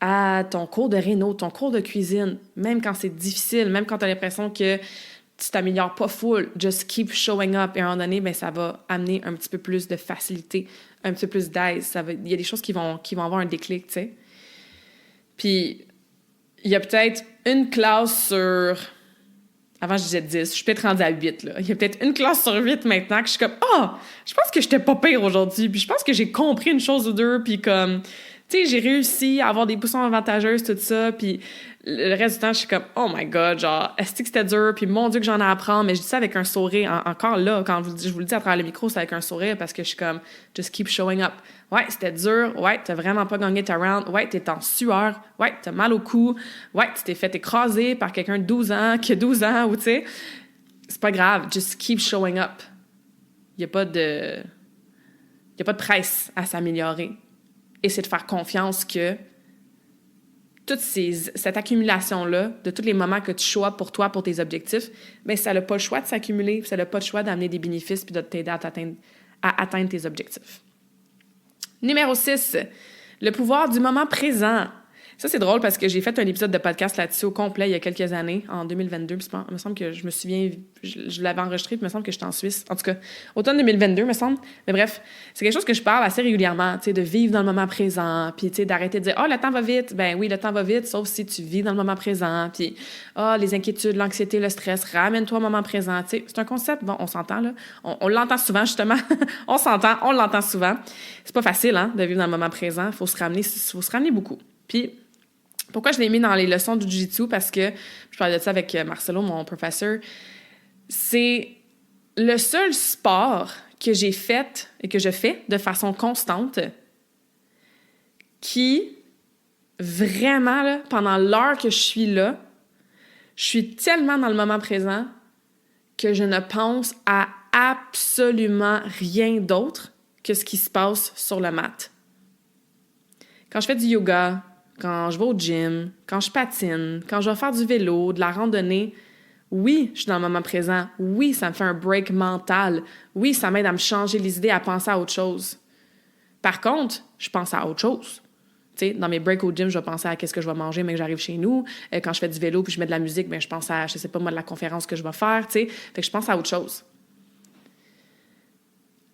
à ton cours de réno, ton cours de cuisine, même quand c'est difficile, même quand tu as l'impression que tu t'améliores pas full, just keep showing up. Et à un moment donné, ben, ça va amener un petit peu plus de facilité, un petit peu plus d'aise. Il y a des choses qui vont avoir un déclic, tu sais. Puis, il y a peut-être une classe sur... Avant, je disais 10. Je suis peut-être rendue à 8, là. Il y a peut-être une classe sur 8 maintenant que je suis comme « Ah! Je pense que j'étais pas pire aujourd'hui. » Puis je pense que j'ai compris une chose ou deux. Puis comme... Tu sais, j'ai réussi à avoir des positions avantageuses, tout ça. Puis le reste du temps, je suis comme « Oh my God! » Genre, est-ce que c'était dur? Puis mon Dieu que j'en ai à apprendre. Mais je dis ça avec un sourire. Encore là, quand je vous le dis à travers le micro, c'est avec un sourire parce que je suis comme « Just keep showing up. » Ouais, c'était dur. Ouais, t'as vraiment pas gagné ta round. Ouais, t'es en sueur. Ouais, t'as mal au cou. Ouais, tu t'es fait écraser par quelqu'un de 12 ans qui a 12 ans, ou tu sais. C'est pas grave. Just keep showing up. Il y a pas de presse à s'améliorer. Et c'est de faire confiance que cette accumulation-là, de tous les moments que tu show up pour toi, pour tes objectifs, bien, ça n'a pas le choix de s'accumuler, ça n'a pas le choix d'amener des bénéfices puis de t'aider à atteindre tes objectifs. Numéro 6, le pouvoir du moment présent. Ça, c'est drôle parce que j'ai fait un épisode de podcast là-dessus au complet il y a quelques années, en 2022. Puis il me semble que je me souviens, je l'avais enregistré, puis il me semble que j'étais en Suisse. En tout cas, automne 2022, me semble. Mais bref, c'est quelque chose que je parle assez régulièrement, tu sais, de vivre dans le moment présent, puis tu sais, d'arrêter de dire « Ah, le temps va vite. » Ben oui, le temps va vite, sauf si tu vis dans le moment présent. Puis « Ah, les inquiétudes, l'anxiété, le stress, ramène-toi au moment présent. » Tu sais, c'est un concept, bon, on s'entend, là. On l'entend souvent, justement. On s'entend, on l'entend souvent. C'est pas facile, de vivre dans le moment présent. Faut se ramener beaucoup. Puis, pourquoi je l'ai mis dans les leçons du jiu-jitsu? Parce que, je parlais de ça avec Marcelo, mon professeur, c'est le seul sport que j'ai fait et que je fais de façon constante qui vraiment, là, pendant l'heure que je suis là, je suis tellement dans le moment présent que je ne pense à absolument rien d'autre que ce qui se passe sur le mat. Quand je fais du yoga, quand je vais au gym, quand je patine, quand je vais faire du vélo, de la randonnée, oui, je suis dans le moment présent. Oui, ça me fait un break mental. Oui, ça m'aide à me changer les idées, à penser à autre chose. Par contre, je pense à autre chose. Tu sais, dans mes breaks au gym, je vais penser à qu'est-ce que je vais manger, mais que j'arrive chez nous. Quand je fais du vélo puis je mets de la musique, ben je pense à, je sais pas moi, de la conférence que je vais faire, tu sais. Fait que je pense à autre chose.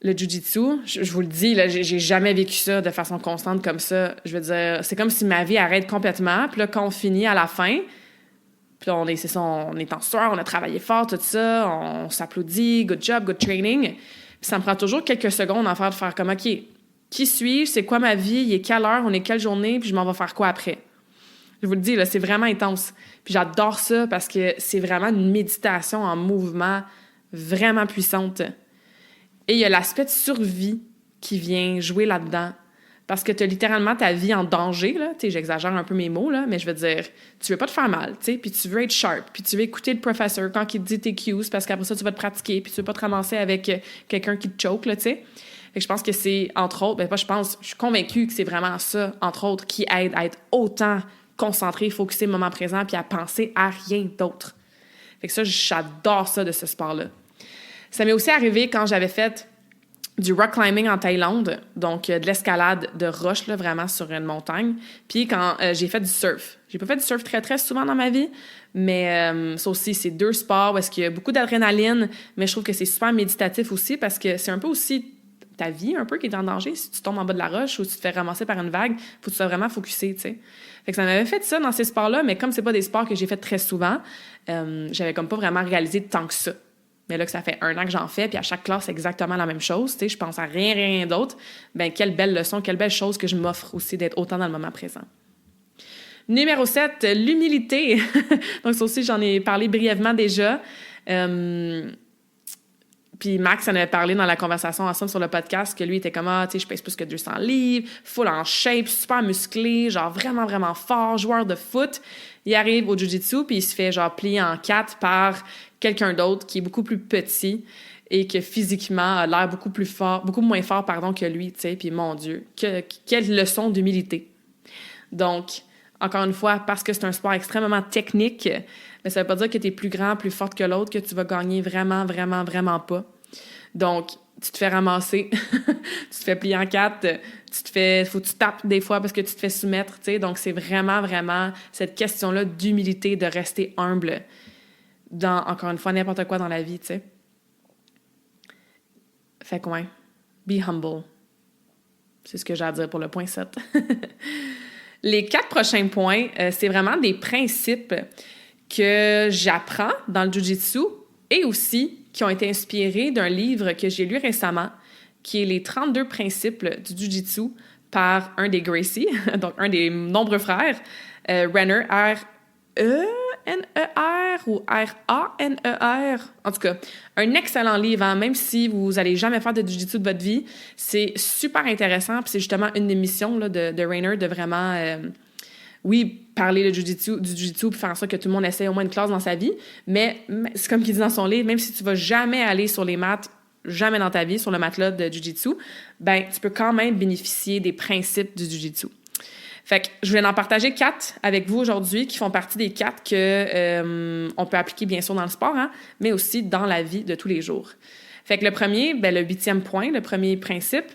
Le jiu-jitsu, je vous le dis, là, j'ai jamais vécu ça de façon constante comme ça. Je veux dire, c'est comme si ma vie arrête complètement. Puis là, quand on finit à la fin, puis là, c'est ça, on est en sueur, on a travaillé fort, tout ça, on s'applaudit, good job, good training. Puis ça me prend toujours quelques secondes en faire de faire comme, OK, qui suis-je, c'est quoi ma vie, il est quelle heure, on est quelle journée, puis je m'en vais faire quoi après. Je vous le dis, là, c'est vraiment intense. Puis j'adore ça parce que c'est vraiment une méditation en mouvement vraiment puissante. Et il y a l'aspect de survie qui vient jouer là-dedans. Parce que tu as littéralement ta vie en danger, là. Tu sais, j'exagère un peu mes mots, là, mais je veux dire, tu veux pas te faire mal, tu sais, puis tu veux être sharp, puis tu veux écouter le professeur quand il te dit tes cues, parce qu'après ça, tu vas te pratiquer, puis tu veux pas te ramasser avec quelqu'un qui te choke, là, tu sais. Fait que je pense que c'est, entre autres, je suis convaincue que c'est vraiment ça, entre autres, qui aide à être autant concentré, focusé au moment présent, puis à penser à rien d'autre. Fait que ça, j'adore ça de ce sport-là. Ça m'est aussi arrivé quand j'avais fait du rock climbing en Thaïlande, donc de l'escalade de roches, là, vraiment sur une montagne. Puis quand j'ai fait du surf. J'ai pas fait du surf très, très souvent dans ma vie, mais ça aussi, c'est deux sports où est-ce qu'il y a beaucoup d'adrénaline, mais je trouve que c'est super méditatif aussi parce que c'est un peu aussi ta vie un peu qui est en danger. Si tu tombes en bas de la roche ou si tu te fais ramasser par une vague, faut que tu sois vraiment focusé, tu sais. Fait que ça m'avait fait ça dans ces sports-là, mais comme c'est pas des sports que j'ai fait très souvent, j'avais comme pas vraiment réalisé tant que ça. Mais là que ça fait 1 an que j'en fais, puis à chaque classe, c'est exactement la même chose, tu sais, je pense à rien d'autre. Ben quelle belle leçon, quelle belle chose que je m'offre aussi d'être autant dans le moment présent. Numéro 7, l'humilité. Donc ça aussi, j'en ai parlé brièvement déjà. Puis Max en avait parlé dans la conversation ensemble sur le podcast que lui était comme, tu sais, je pèse plus que 200 livres, full en shape, super musclé, genre vraiment, vraiment fort, joueur de foot. Il arrive au jiu-jitsu, puis il se fait genre plier en 4 par quelqu'un d'autre qui est beaucoup plus petit et que physiquement a l'air beaucoup moins fort, que lui, tu sais. Puis mon Dieu, quelle leçon d'humilité. Donc, encore une fois, parce que c'est un sport extrêmement technique, mais ça veut pas dire que tu es plus grand, plus forte que l'autre, que tu vas gagner vraiment, vraiment, vraiment pas. Donc, tu te fais ramasser, tu te fais plier en 4, faut que tu tapes des fois parce que tu te fais soumettre, tu sais. Donc, c'est vraiment, vraiment cette question-là d'humilité, de rester humble dans, encore une fois, n'importe quoi dans la vie, tu sais. Fait que ouais, be humble. C'est ce que j'ai à dire pour le point 7. Les 4 prochains points, c'est vraiment des principes que j'apprends dans le jiu-jitsu et aussi qui ont été inspirés d'un livre que j'ai lu récemment, qui est Les 32 principes du jiu-jitsu par un des Gracie, donc un des nombreux frères, Renner, R-E-N-E-R ou R-A-N-E-R. En tout cas, un excellent livre, hein? Même si vous n'allez jamais faire de jiu-jitsu de votre vie, c'est super intéressant, puis c'est justement une des missions là, de Renner de vraiment... parler du jiu-jitsu, puis faire en sorte que tout le monde essaie au moins une classe dans sa vie, mais c'est comme qu'il dit dans son livre, même si tu vas jamais aller sur les maths, jamais dans ta vie, sur le matelas de jiu-jitsu, ben tu peux quand même bénéficier des principes du jiu-jitsu. Fait que je voulais en partager 4 avec vous aujourd'hui, qui font partie des 4 que on peut appliquer bien sûr dans le sport, hein, mais aussi dans la vie de tous les jours. Fait que le premier, ben le 8e point, le premier principe,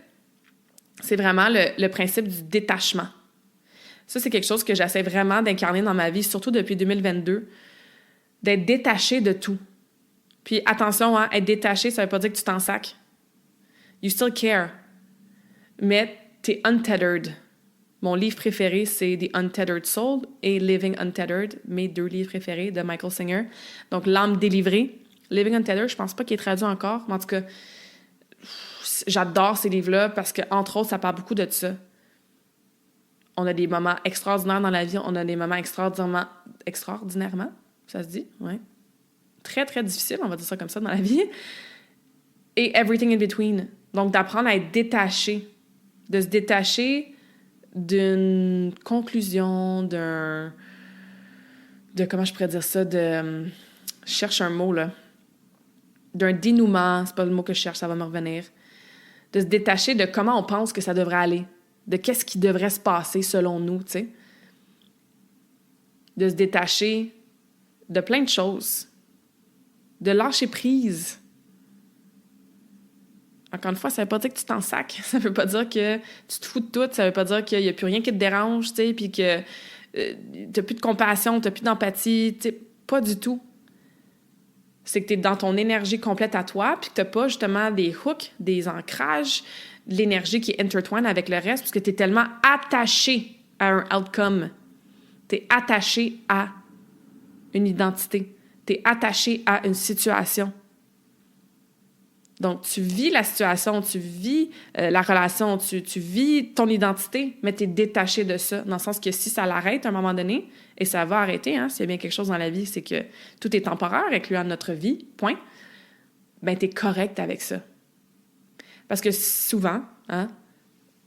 c'est vraiment le principe du détachement. Ça, c'est quelque chose que j'essaie vraiment d'incarner dans ma vie, surtout depuis 2022, d'être détaché de tout. Puis attention, hein, être détaché, ça veut pas dire que tu t'en sacs. You still care. Mais t'es untethered. Mon livre préféré, c'est The Untethered Soul et Living Untethered, mes 2 livres préférés de Michael Singer. Donc, L'âme délivrée. Living Untethered, je pense pas qu'il est traduit encore, mais en tout cas, j'adore ces livres-là parce que, entre autres, ça parle beaucoup de ça. On a des moments extraordinaires dans la vie, on a des moments extraordinairement, ça se dit, ouais. Très, très difficile, on va dire ça comme ça dans la vie. Et everything in between. Donc, d'apprendre à être détaché, de se détacher d'une conclusion, comment je pourrais dire ça, je cherche un mot, là, d'un dénouement, c'est pas le mot que je cherche, ça va me revenir, de se détacher de comment on pense que ça devrait aller, de qu'est-ce qui devrait se passer selon nous, tu sais. De se détacher de plein de choses, de lâcher prise. Encore une fois, ça veut pas dire que tu t'en sacs, ça veut pas dire que tu te fous de tout, ça veut pas dire qu'il y a plus rien qui te dérange, tu sais, puis que t'as plus de compassion, t'as plus d'empathie, tu sais, pas du tout. C'est que t'es dans ton énergie complète à toi, puis que t'as pas justement des hooks, des ancrages, de l'énergie qui est intertwined avec le reste, parce que t'es tellement attaché à un outcome. T'es attaché à une identité. T'es attaché à une situation. Donc, tu vis la situation, tu vis la relation, tu vis ton identité, mais tu es détaché de ça, dans le sens que si ça l'arrête à un moment donné, et ça va arrêter, hein, s'il y a bien quelque chose dans la vie, c'est que tout est temporaire, incluant notre vie, point, ben tu es correct avec ça. Parce que souvent, hein,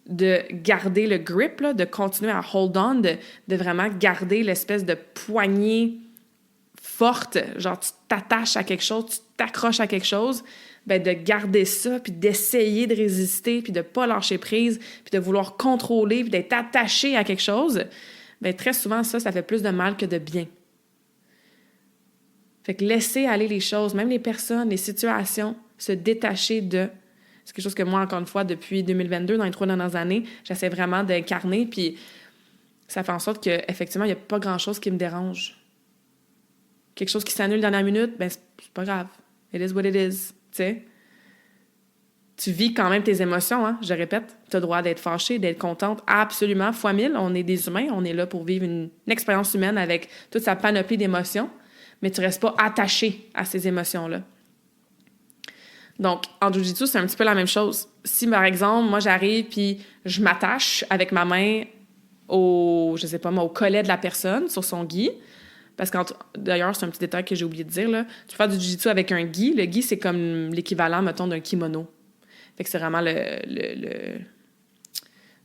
de garder le grip, là, de continuer à hold on, de vraiment garder l'espèce de poignée forte, genre tu t'attaches à quelque chose, tu t'accroches à quelque chose, ben de garder ça, puis d'essayer de résister, puis de pas lâcher prise, puis de vouloir contrôler, puis d'être attaché à quelque chose, ben très souvent, ça fait plus de mal que de bien. Fait que laisser aller les choses, même les personnes, les situations, se détacher de... C'est quelque chose que moi, encore une fois, depuis 2022, dans les 3 dernières années, j'essaie vraiment d'incarner, puis ça fait en sorte qu'effectivement, il n'y a pas grand-chose qui me dérange. Quelque chose qui s'annule dans la minute, ben c'est pas grave. It is what it is. T'sais. Tu vis quand même tes émotions, hein? Je répète, tu as le droit d'être fâché, d'être contente, absolument, fois 1000. On est des humains, on est là pour vivre une expérience humaine avec toute sa panoplie d'émotions, mais tu restes pas attaché à ces émotions-là. Donc, en Jiu-Jitsu, c'est un petit peu la même chose. Si, par exemple, moi, j'arrive puis je m'attache avec ma main au collet de la personne, sur son gi, parce que, d'ailleurs, c'est un petit détail que j'ai oublié de dire, là. Tu peux faire du jiu-jitsu avec un gi. Le gi, c'est comme l'équivalent, mettons, d'un kimono. Fait que c'est vraiment le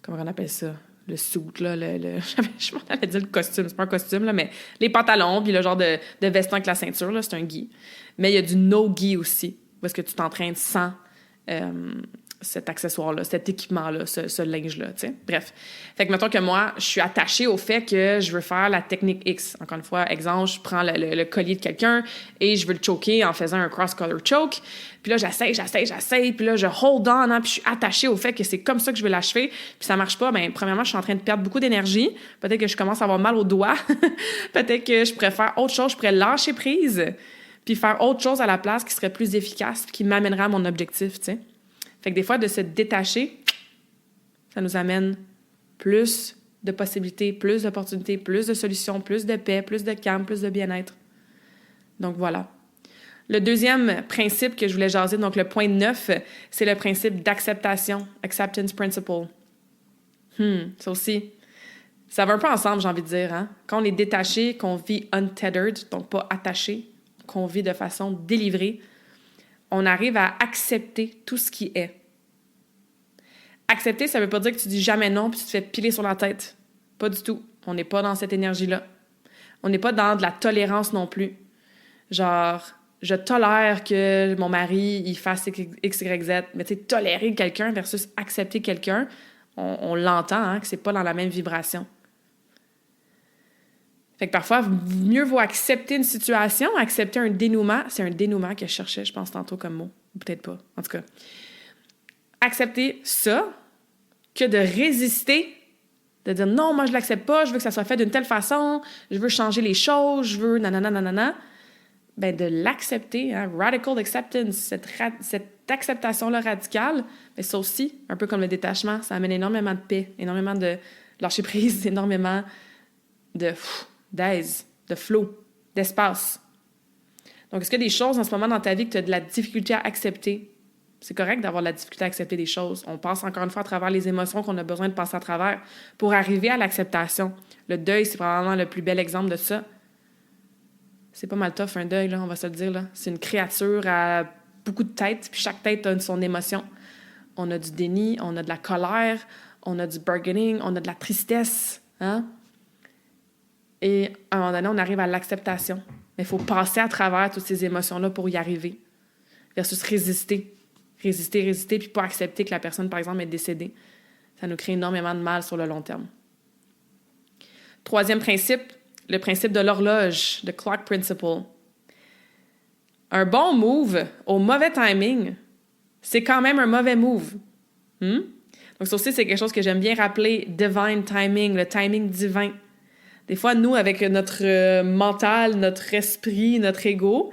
comment on appelle ça? Le suit, là. Je m'en avais dit le costume. C'est pas un costume, là, mais les pantalons, puis le genre de veston avec la ceinture, là, c'est un gi. Mais il y a du no-gi aussi, parce que tu t'entraînes sans... cet accessoire-là, cet équipement-là, ce linge-là, tu sais. Bref. Fait que mettons que moi, je suis attachée au fait que je veux faire la technique X. Encore une fois, exemple, je prends le collier de quelqu'un et je veux le choker en faisant un cross-collar choke. Puis là, j'essaye, puis là, je hold on, hein, puis je suis attachée au fait que c'est comme ça que je veux l'achever. Puis ça marche pas, bien, premièrement, je suis en train de perdre beaucoup d'énergie. Peut-être que je commence à avoir mal aux doigts. Peut-être que je pourrais faire autre chose, je pourrais lâcher prise, puis faire autre chose à la place qui serait plus efficace, puis qui m'amènerait à mon objectif, tu sais. Fait que des fois, de se détacher, ça nous amène plus de possibilités, plus d'opportunités, plus de solutions, plus de paix, plus de calme, plus de bien-être. Donc, voilà. Le deuxième principe que je voulais jaser, donc le point 9, c'est le principe d'acceptation, acceptance principle. Ça aussi, ça va un peu ensemble, j'ai envie de dire. Hein? Quand on est détaché, qu'on vit untethered, donc pas attaché, qu'on vit de façon délivrée, on arrive à accepter tout ce qui est. Accepter, ça veut pas dire que tu dis jamais non puis tu te fais piler sur la tête. Pas du tout. On n'est pas dans cette énergie-là. On n'est pas dans de la tolérance non plus. Genre, je tolère que mon mari, il fasse X, Y, Z. Mais tu sais, tolérer quelqu'un versus accepter quelqu'un, on l'entend, hein, que c'est pas dans la même vibration. Fait que parfois, mieux vaut accepter une situation, accepter un dénouement. C'est un dénouement que je cherchais, je pense, tantôt comme mot. Ou peut-être pas. En tout cas, accepter ça que de résister, de dire non, moi, je l'accepte pas, je veux que ça soit fait d'une telle façon, je veux changer les choses, je veux nanana. Ben de l'accepter, hein, radical acceptance, cette acceptation-là radicale, ben ça aussi, un peu comme le détachement, ça amène énormément de paix, énormément de lâcher prise, énormément d'aise, de flow, d'espace. Donc, est-ce qu'il y a des choses en ce moment dans ta vie que tu as de la difficulté à accepter? C'est correct d'avoir de la difficulté à accepter des choses. On passe encore une fois à travers les émotions qu'on a besoin de passer à travers pour arriver à l'acceptation. Le deuil, c'est probablement le plus bel exemple de ça. C'est pas mal tough, un deuil, là, on va se le dire. Là. C'est une créature à beaucoup de têtes, puis chaque tête a son émotion. On a du déni, on a de la colère, on a du bargaining, on a de la tristesse, hein? Et à un moment donné, on arrive à l'acceptation. Mais il faut passer à travers toutes ces émotions-là pour y arriver. Versus résister. Résister, puis pas accepter que la personne, par exemple, est décédée. Ça nous crée énormément de mal sur le long terme. Troisième principe, le principe de l'horloge, the clock principle. Un bon move au mauvais timing, c'est quand même un mauvais move. Donc ça aussi, c'est quelque chose que j'aime bien rappeler, divine timing, le timing divin. Des fois, nous, avec notre mental, notre esprit, notre ego,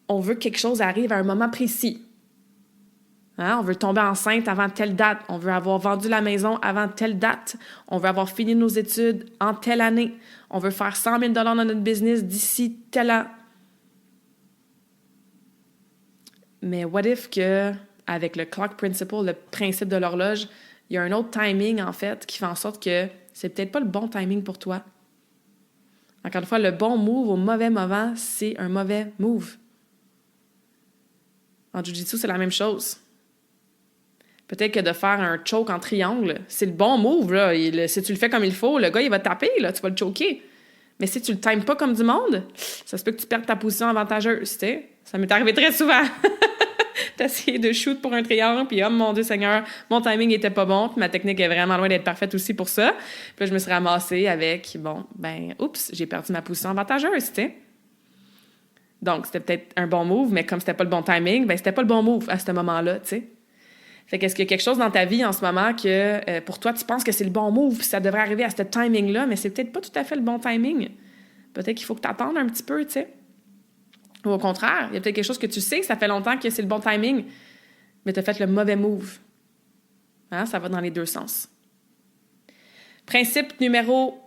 on veut que quelque chose arrive à un moment précis. Hein? On veut tomber enceinte avant telle date. On veut avoir vendu la maison avant telle date. On veut avoir fini nos études en telle année. On veut faire 100 000 $ dans notre business d'ici tel an. Mais what if que, avec le clock principle, le principe de l'horloge, il y a un autre timing, en fait, qui fait en sorte que c'est peut-être pas le bon timing pour toi. Encore une fois, le bon move au mauvais moment, c'est un mauvais move. En Jiu-Jitsu, c'est la même chose. Peut-être que de faire un choke en triangle, c'est le bon move, là. Si tu le fais comme il faut, le gars, il va te taper, là, tu vas le choker. Mais si tu le times pas comme du monde, ça se peut que tu perdes ta position avantageuse, tu sais. Ça m'est arrivé très souvent. T'as essayé de shoot pour un triangle, puis oh mon Dieu Seigneur, mon timing était pas bon, puis ma technique est vraiment loin d'être parfaite aussi pour ça. Puis là, je me suis ramassée avec, oups, j'ai perdu ma position avantageuse, tu sais. Donc, c'était peut-être un bon move, mais comme c'était pas le bon timing, c'était pas le bon move à ce moment-là, tu sais. Fait qu'est-ce qu'il y a quelque chose dans ta vie en ce moment que pour toi, tu penses que c'est le bon move, puis ça devrait arriver à ce timing-là, mais c'est peut-être pas tout à fait le bon timing. Peut-être qu'il faut que tu attendes un petit peu, tu sais. Ou au contraire, il y a peut-être quelque chose que tu sais que ça fait longtemps que c'est le bon timing, mais tu as fait le mauvais move. Hein? Ça va dans les deux sens. Principe numéro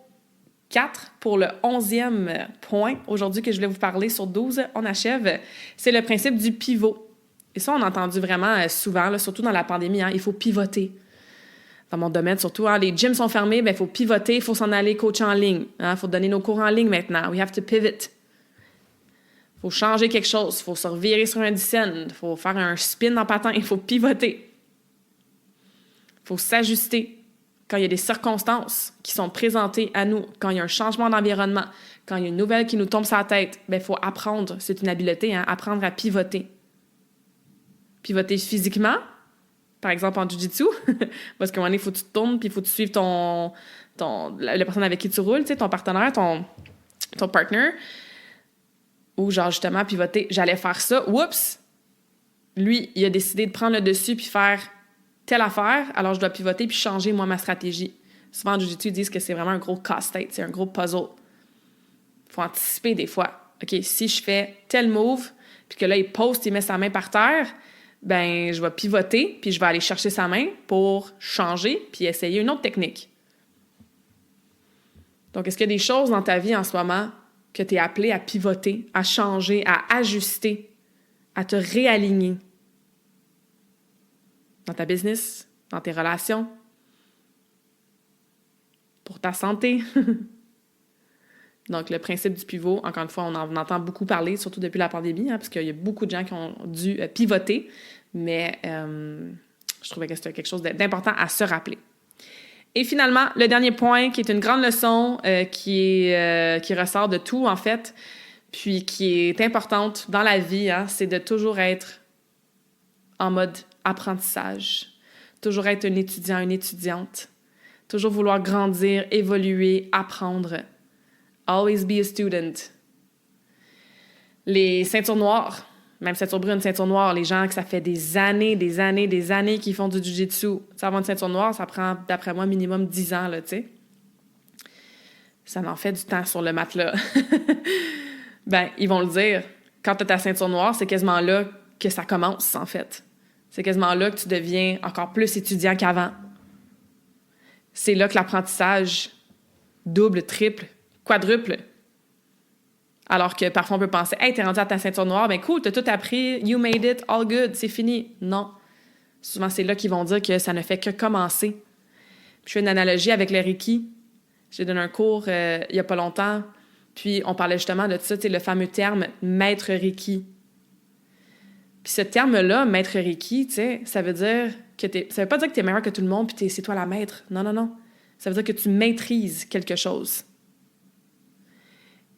4 pour le 11e point aujourd'hui que je voulais vous parler sur 12, on achève, c'est le principe du pivot. Et ça, on a entendu vraiment souvent, là, surtout dans la pandémie, hein, il faut pivoter. Dans mon domaine, surtout, hein, les gyms sont fermés, il faut pivoter, il faut s'en aller coacher en ligne. Il faut donner nos cours en ligne maintenant. We have to pivot. Il faut changer quelque chose, il faut se revirer sur un descend, il faut faire un spin en patin, il faut pivoter. Il faut s'ajuster quand il y a des circonstances qui sont présentées à nous, quand il y a un changement d'environnement, quand il y a une nouvelle qui nous tombe sur la tête, il faut apprendre, c'est une habileté, hein, apprendre à pivoter. Pivoter physiquement, par exemple en Jiu-Jitsu, parce qu'à un moment donné, il faut que tu te tournes, puis il faut que tu suives la personne avec qui tu roules, tu sais, ton partenaire, ton partner, ou genre justement pivoter, j'allais faire ça, oups! Lui, il a décidé de prendre le dessus puis faire telle affaire, alors je dois pivoter puis changer, moi, ma stratégie. Souvent, en Jiu-Jitsu, ils disent que c'est vraiment un gros casse-tête, c'est un gros puzzle. Il faut anticiper des fois. OK, si je fais tel move, puis que là, il poste, il met sa main par terre, je vais pivoter, puis je vais aller chercher sa main pour changer, puis essayer une autre technique. Donc, est-ce qu'il y a des choses dans ta vie en ce moment que tu es appelé à pivoter, à changer, à ajuster, à te réaligner? Dans ta business, dans tes relations, pour ta santé. Donc, le principe du pivot, encore une fois, on en entend beaucoup parler, surtout depuis la pandémie, parce qu'il y a beaucoup de gens qui ont dû pivoter, mais je trouvais que c'était quelque chose d'important à se rappeler. Et finalement, le dernier point, qui est une grande leçon qui ressort de tout, en fait, puis qui est importante dans la vie, hein, c'est de toujours être en mode apprentissage, toujours être un étudiant, une étudiante, toujours vouloir grandir, évoluer, apprendre. Always be a student. Les ceintures noires, même ceinture brune, ceinture noire, les gens que ça fait des années qui font du jiu-jitsu. Ça, avoir une ceinture noire, ça prend, d'après moi, minimum 10 ans, là, tu sais. Ça en fait du temps sur le matelas. Ils vont le dire. Quand tu as ta ceinture noire, c'est quasiment là que ça commence, en fait. C'est quasiment là que tu deviens encore plus étudiant qu'avant. C'est là que l'apprentissage double, triple, quadruple. Alors que parfois, on peut penser « Hey, t'es rendu à ta ceinture noire, cool, t'as tout appris, you made it, all good, c'est fini. » Non. Souvent, c'est là qu'ils vont dire que ça ne fait que commencer. Puis, je fais une analogie avec le Reiki. J'ai donné un cours il n'y a pas longtemps, puis on parlait justement de ça, le fameux terme « maître Reiki ». Puis ce terme-là, maître Reiki, ça veut dire Ça veut pas dire que t'es meilleur que tout le monde puis c'est toi la maître. Non, non, non. Ça veut dire que tu maîtrises quelque chose.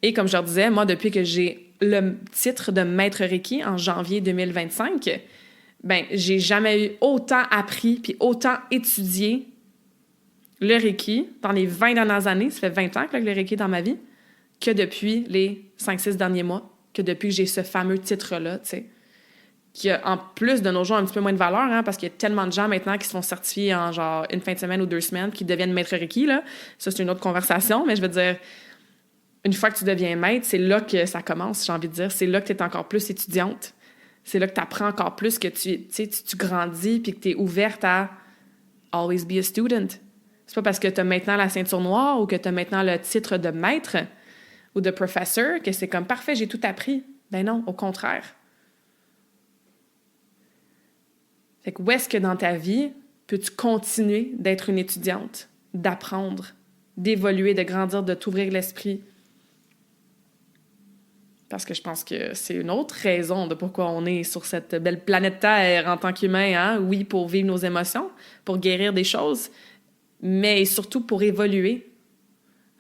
Et comme je leur disais, moi, depuis que j'ai le titre de maître Reiki en janvier 2025, ben j'ai jamais eu autant appris puis autant étudié le Reiki dans les 20 dernières années. Ça fait 20 ans que le Reiki est dans ma vie, que depuis les 5-6 derniers mois, que depuis que j'ai ce fameux titre-là, tu sais, qui a, en plus de nos jours, un petit peu moins de valeur, hein, parce qu'il y a tellement de gens maintenant qui se font certifier en genre une fin de semaine ou 2 semaines, qui deviennent maître Reiki, là. Ça, c'est une autre conversation, mais je veux dire, une fois que tu deviens maître, c'est là que ça commence, j'ai envie de dire. C'est là que tu es encore plus étudiante. C'est là que tu apprends encore plus, que tu grandis puis que tu es ouverte à always be a student. C'est pas parce que tu as maintenant la ceinture noire ou que tu as maintenant le titre de maître ou de professeur que c'est comme parfait, j'ai tout appris. Ben non, au contraire. Fait que où est-ce que dans ta vie peux-tu continuer d'être une étudiante, d'apprendre, d'évoluer, de grandir, de t'ouvrir l'esprit? Parce que je pense que c'est une autre raison de pourquoi on est sur cette belle planète Terre en tant qu'humain, hein? Oui, pour vivre nos émotions, pour guérir des choses, mais surtout pour évoluer,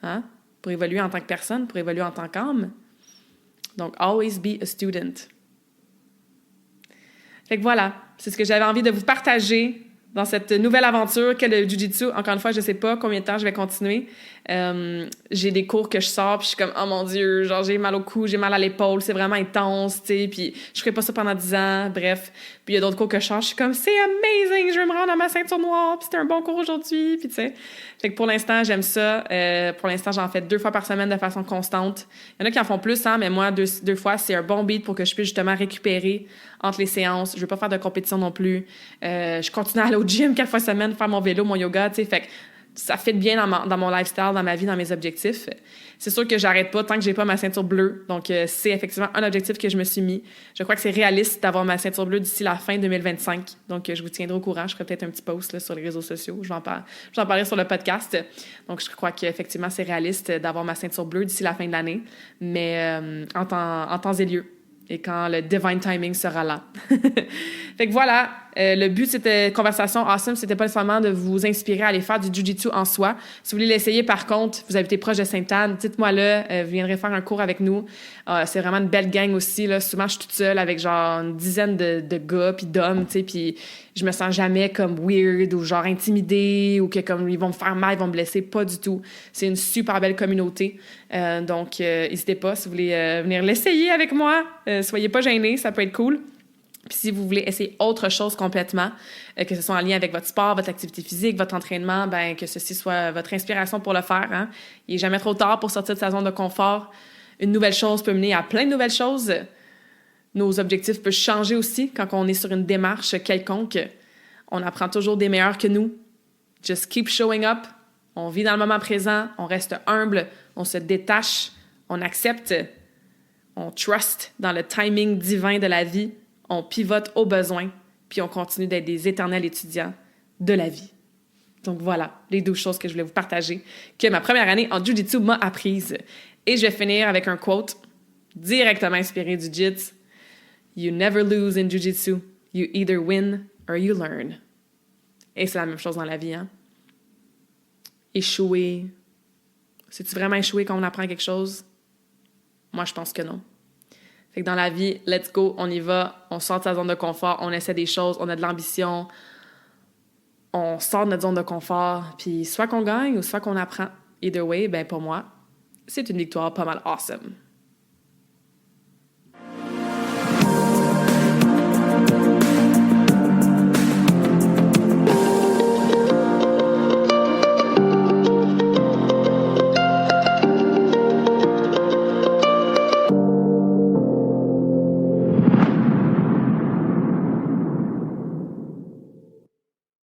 hein? Pour évoluer en tant que personne, pour évoluer en tant qu'âme. Donc, always be a student. Fait que voilà, c'est ce que j'avais envie de vous partager dans cette nouvelle aventure qu'est le Jiu-Jitsu. Encore une fois, je sais pas combien de temps je vais continuer. J'ai des cours que je sors, puis je suis comme « Oh mon Dieu! » Genre, j'ai mal au cou, j'ai mal à l'épaule, c'est vraiment intense, tu sais, puis je ferai pas ça pendant 10 ans, bref. Puis il y a d'autres cours que je sors, je suis comme « C'est amazing! Je vais me rendre à ma ceinture noire, puis c'était un bon cours aujourd'hui! » Puis tu sais, fait que pour l'instant, j'aime ça. Pour l'instant, j'en fais 2 fois par semaine de façon constante. Il y en a qui en font plus, hein, mais moi, 2 fois, c'est un bon beat pour que je puisse justement récupérer entre les séances. Je veux pas faire de compétition non plus. Je continue à aller au gym 4 fois semaine, faire mon vélo, mon yoga, tu sais, fait que ça fit bien dans mon lifestyle, dans ma vie, dans mes objectifs. C'est sûr que j'arrête pas tant que j'ai pas ma ceinture bleue. Donc, c'est effectivement un objectif que je me suis mis. Je crois que c'est réaliste d'avoir ma ceinture bleue d'ici la fin 2025. Donc, je vous tiendrai au courant. Je ferai peut-être un petit post là, sur les réseaux sociaux. Je vais en parler sur le podcast. Donc, je crois qu'effectivement, c'est réaliste d'avoir ma ceinture bleue d'ici la fin de l'année. Mais en temps et lieu. Et quand le divine timing sera là. Fait que voilà, le but de cette conversation awesome, c'était pas nécessairement de vous inspirer à aller faire du Jiu-Jitsu en soi. Si vous voulez l'essayer, par contre, vous habitez proche de Sainte-Anne, dites-moi là, vous viendrez faire un cours avec nous. C'est vraiment une belle gang aussi, là. Souvent, je suis toute seule avec genre une dizaine de gars puis d'hommes, tu sais, puis je me sens jamais comme weird ou genre intimidée ou que comme ils vont me faire mal, ils vont me blesser. Pas du tout. C'est une super belle communauté. Donc, n'hésitez pas si vous voulez venir l'essayer avec moi. Soyez pas gênés, ça peut être cool. Puis si vous voulez essayer autre chose complètement, que ce soit en lien avec votre sport, votre activité physique, votre entraînement, ben que ceci soit votre inspiration pour le faire. Hein? Il n'est jamais trop tard pour sortir de sa zone de confort. Une nouvelle chose peut mener à plein de nouvelles choses. Nos objectifs peuvent changer aussi quand on est sur une démarche quelconque. On apprend toujours des meilleurs que nous. Just keep showing up. On vit dans le moment présent, on reste humble, on se détache, on accepte, on trust dans le timing divin de la vie. On pivote aux besoins, puis on continue d'être des éternels étudiants de la vie. Donc voilà, les 12 choses que je voulais vous partager, que ma première année en Jiu-Jitsu m'a apprises. Et je vais finir avec un quote directement inspiré du Jits. « You never lose in Jiu-Jitsu. You either win or you learn. » Et c'est la même chose dans la vie, hein? Échouer. C'est-tu vraiment échouer quand on apprend quelque chose? Moi, je pense que non. Fait que dans la vie, let's go, on y va, on sort de sa zone de confort, on essaie des choses, on a de l'ambition, on sort de notre zone de confort, puis soit qu'on gagne ou soit qu'on apprend. Either way, ben pour moi, c'est une victoire pas mal awesome.